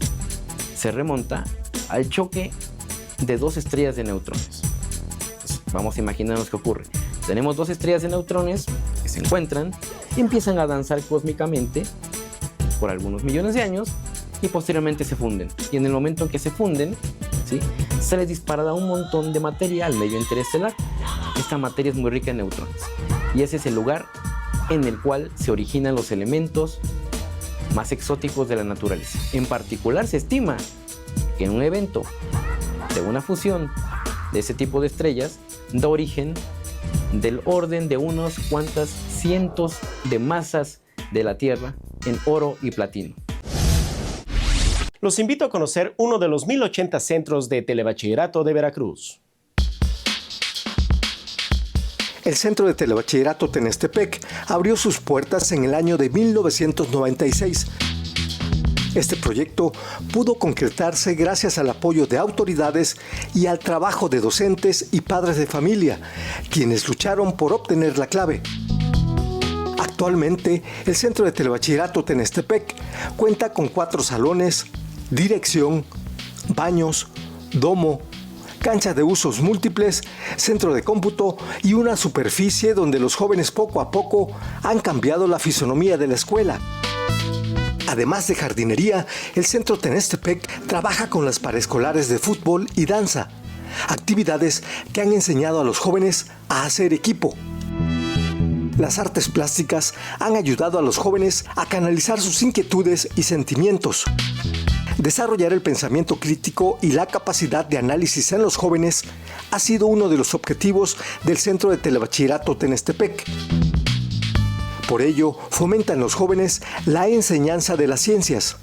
se remonta al choque de dos estrellas de neutrones. Pues vamos a imaginarnos qué ocurre. Tenemos dos estrellas de neutrones que se encuentran y empiezan a danzar cósmicamente por algunos millones de años y posteriormente se funden. Y en el momento en que se funden, ¿sí?, se les disparará un montón de materia al medio interestelar. Esta materia es muy rica en neutrones y ese es el lugar en el cual se originan los elementos más exóticos de la naturaleza. En particular, se estima que en un evento de una fusión de ese tipo de estrellas da origen del orden de unos cuantas cientos de masas de la Tierra en oro y platino. Los invito a conocer uno de los 1080 centros de telebachillerato de Veracruz. El Centro de Telebachillerato Tenestepec abrió sus puertas en el año de 1996. Este proyecto pudo concretarse gracias al apoyo de autoridades y al trabajo de docentes y padres de familia, quienes lucharon por obtener la clave. Actualmente, el Centro de Telebachillerato Tenestepec cuenta con 4 salones, dirección, baños, domo, cancha de usos múltiples, centro de cómputo y una superficie donde los jóvenes poco a poco han cambiado la fisonomía de la escuela. Además de jardinería, el Centro Tenestepec trabaja con las paraescolares de fútbol y danza, actividades que han enseñado a los jóvenes a hacer equipo. Las artes plásticas han ayudado a los jóvenes a canalizar sus inquietudes y sentimientos. Desarrollar el pensamiento crítico y la capacidad de análisis en los jóvenes ha sido uno de los objetivos del Centro de Telebachillerato Tenestepec. Por ello, fomenta en los jóvenes la enseñanza de las ciencias.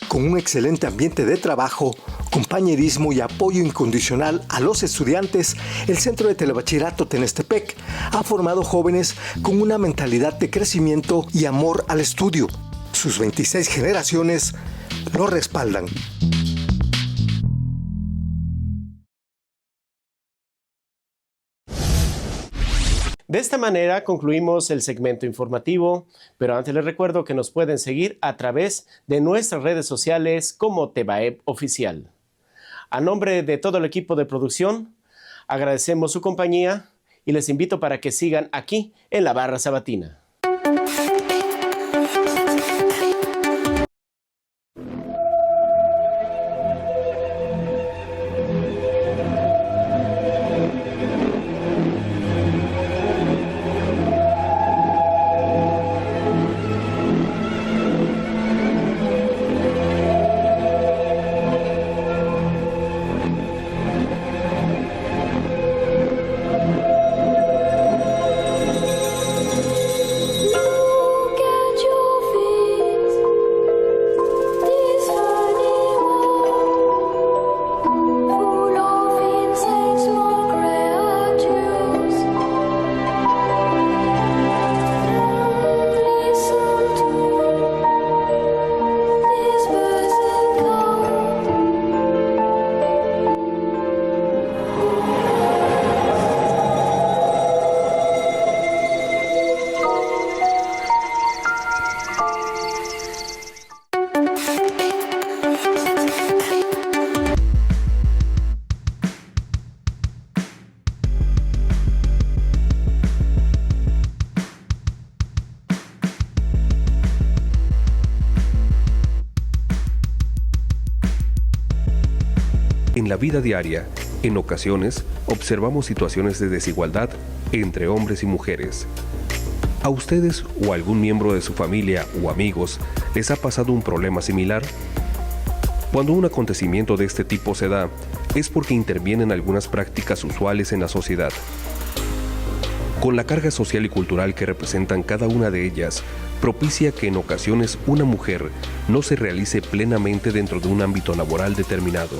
Con un excelente ambiente de trabajo, compañerismo y apoyo incondicional a los estudiantes, el Centro de Telebachillerato Tenestepec ha formado jóvenes con una mentalidad de crecimiento y amor al estudio. Sus 26 generaciones lo respaldan. De esta manera concluimos el segmento informativo, pero antes les recuerdo que nos pueden seguir a través de nuestras redes sociales como Tebaep Oficial. A nombre de todo el equipo de producción, agradecemos su compañía y les invito para que sigan aquí en la Barra Sabatina. En la vida diaria, en ocasiones, observamos situaciones de desigualdad entre hombres y mujeres. ¿A ustedes o a algún miembro de su familia o amigos les ha pasado un problema similar? Cuando un acontecimiento de este tipo se da, es porque intervienen algunas prácticas usuales en la sociedad. Con la carga social y cultural que representan cada una de ellas, propicia que en ocasiones una mujer no se realice plenamente dentro de un ámbito laboral determinado.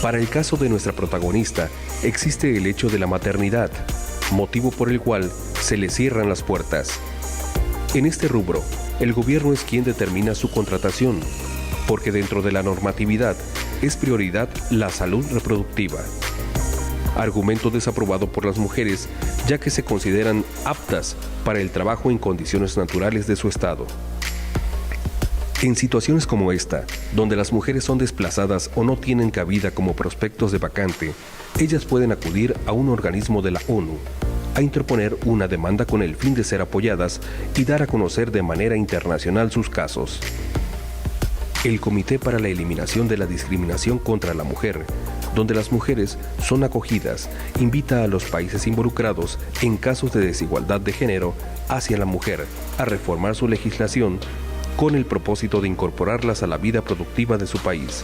Para el caso de nuestra protagonista, existe el hecho de la maternidad, motivo por el cual se le cierran las puertas. En este rubro, el gobierno es quien determina su contratación, porque dentro de la normatividad es prioridad la salud reproductiva. Argumento desaprobado por las mujeres, ya que se consideran aptas para el trabajo en condiciones naturales de su estado. En situaciones como esta, donde las mujeres son desplazadas o no tienen cabida como prospectos de vacante, ellas pueden acudir a un organismo de la ONU a interponer una demanda con el fin de ser apoyadas y dar a conocer de manera internacional sus casos. El Comité para la Eliminación de la Discriminación contra la Mujer, donde las mujeres son acogidas, invita a los países involucrados en casos de desigualdad de género hacia la mujer a reformar su legislación con el propósito de incorporarlas a la vida productiva de su país.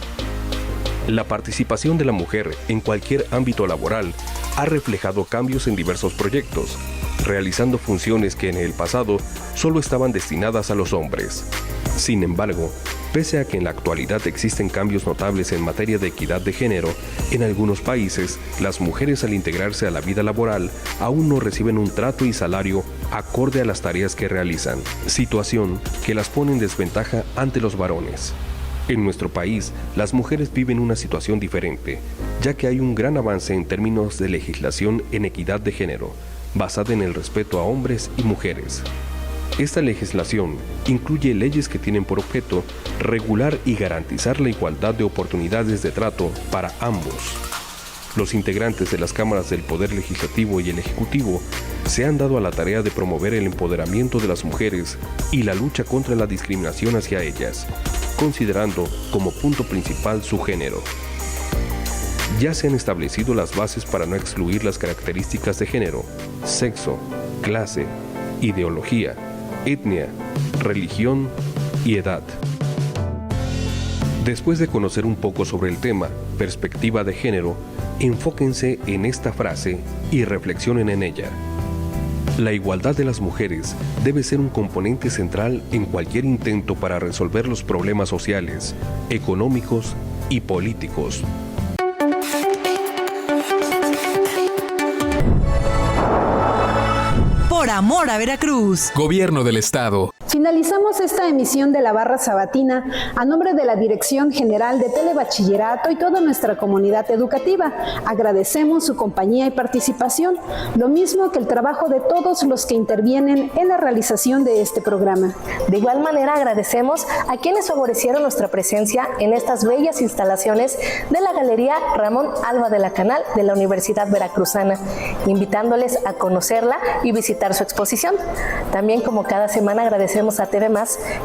La participación de la mujer en cualquier ámbito laboral ha reflejado cambios en diversos proyectos, realizando funciones que en el pasado solo estaban destinadas a los hombres. Sin embargo, pese a que en la actualidad existen cambios notables en materia de equidad de género, en algunos países, las mujeres al integrarse a la vida laboral aún no reciben un trato y salario acorde a las tareas que realizan, situación que las pone en desventaja ante los varones. En nuestro país, las mujeres viven una situación diferente, ya que hay un gran avance en términos de legislación en equidad de género, basada en el respeto a hombres y mujeres. Esta legislación incluye leyes que tienen por objeto regular y garantizar la igualdad de oportunidades de trato para ambos. los integrantes de las cámaras del Poder Legislativo y el Ejecutivo se han dado a la tarea de promover el empoderamiento de las mujeres y la lucha contra la discriminación hacia ellas, considerando como punto principal su género. Ya se han establecido las bases para no excluir las características de género, sexo, clase, ideología, etnia, religión y edad. Después de conocer un poco sobre el tema, perspectiva de género, enfóquense en esta frase y reflexionen en ella. La igualdad de las mujeres debe ser un componente central en cualquier intento para resolver los problemas sociales, económicos y políticos. Por amor a Veracruz. Gobierno del Estado. Finalizamos esta emisión de la Barra Sabatina a nombre de la Dirección General de Telebachillerato y toda nuestra comunidad educativa. Agradecemos su compañía y participación, lo mismo que el trabajo de todos los que intervienen en la realización de este programa. De igual manera agradecemos a quienes favorecieron nuestra presencia en estas bellas instalaciones de la Galería Ramón Alba de la Canal de la Universidad Veracruzana, invitándoles a conocerla y visitar su exposición. También, como cada semana, agradecemos a TV+,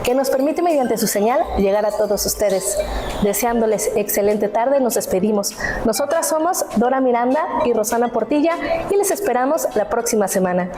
que nos permite mediante su señal llegar a todos ustedes. Deseándoles excelente tarde, nos despedimos. Nosotras somos Dora Miranda y Rosana Portilla y les esperamos la próxima semana.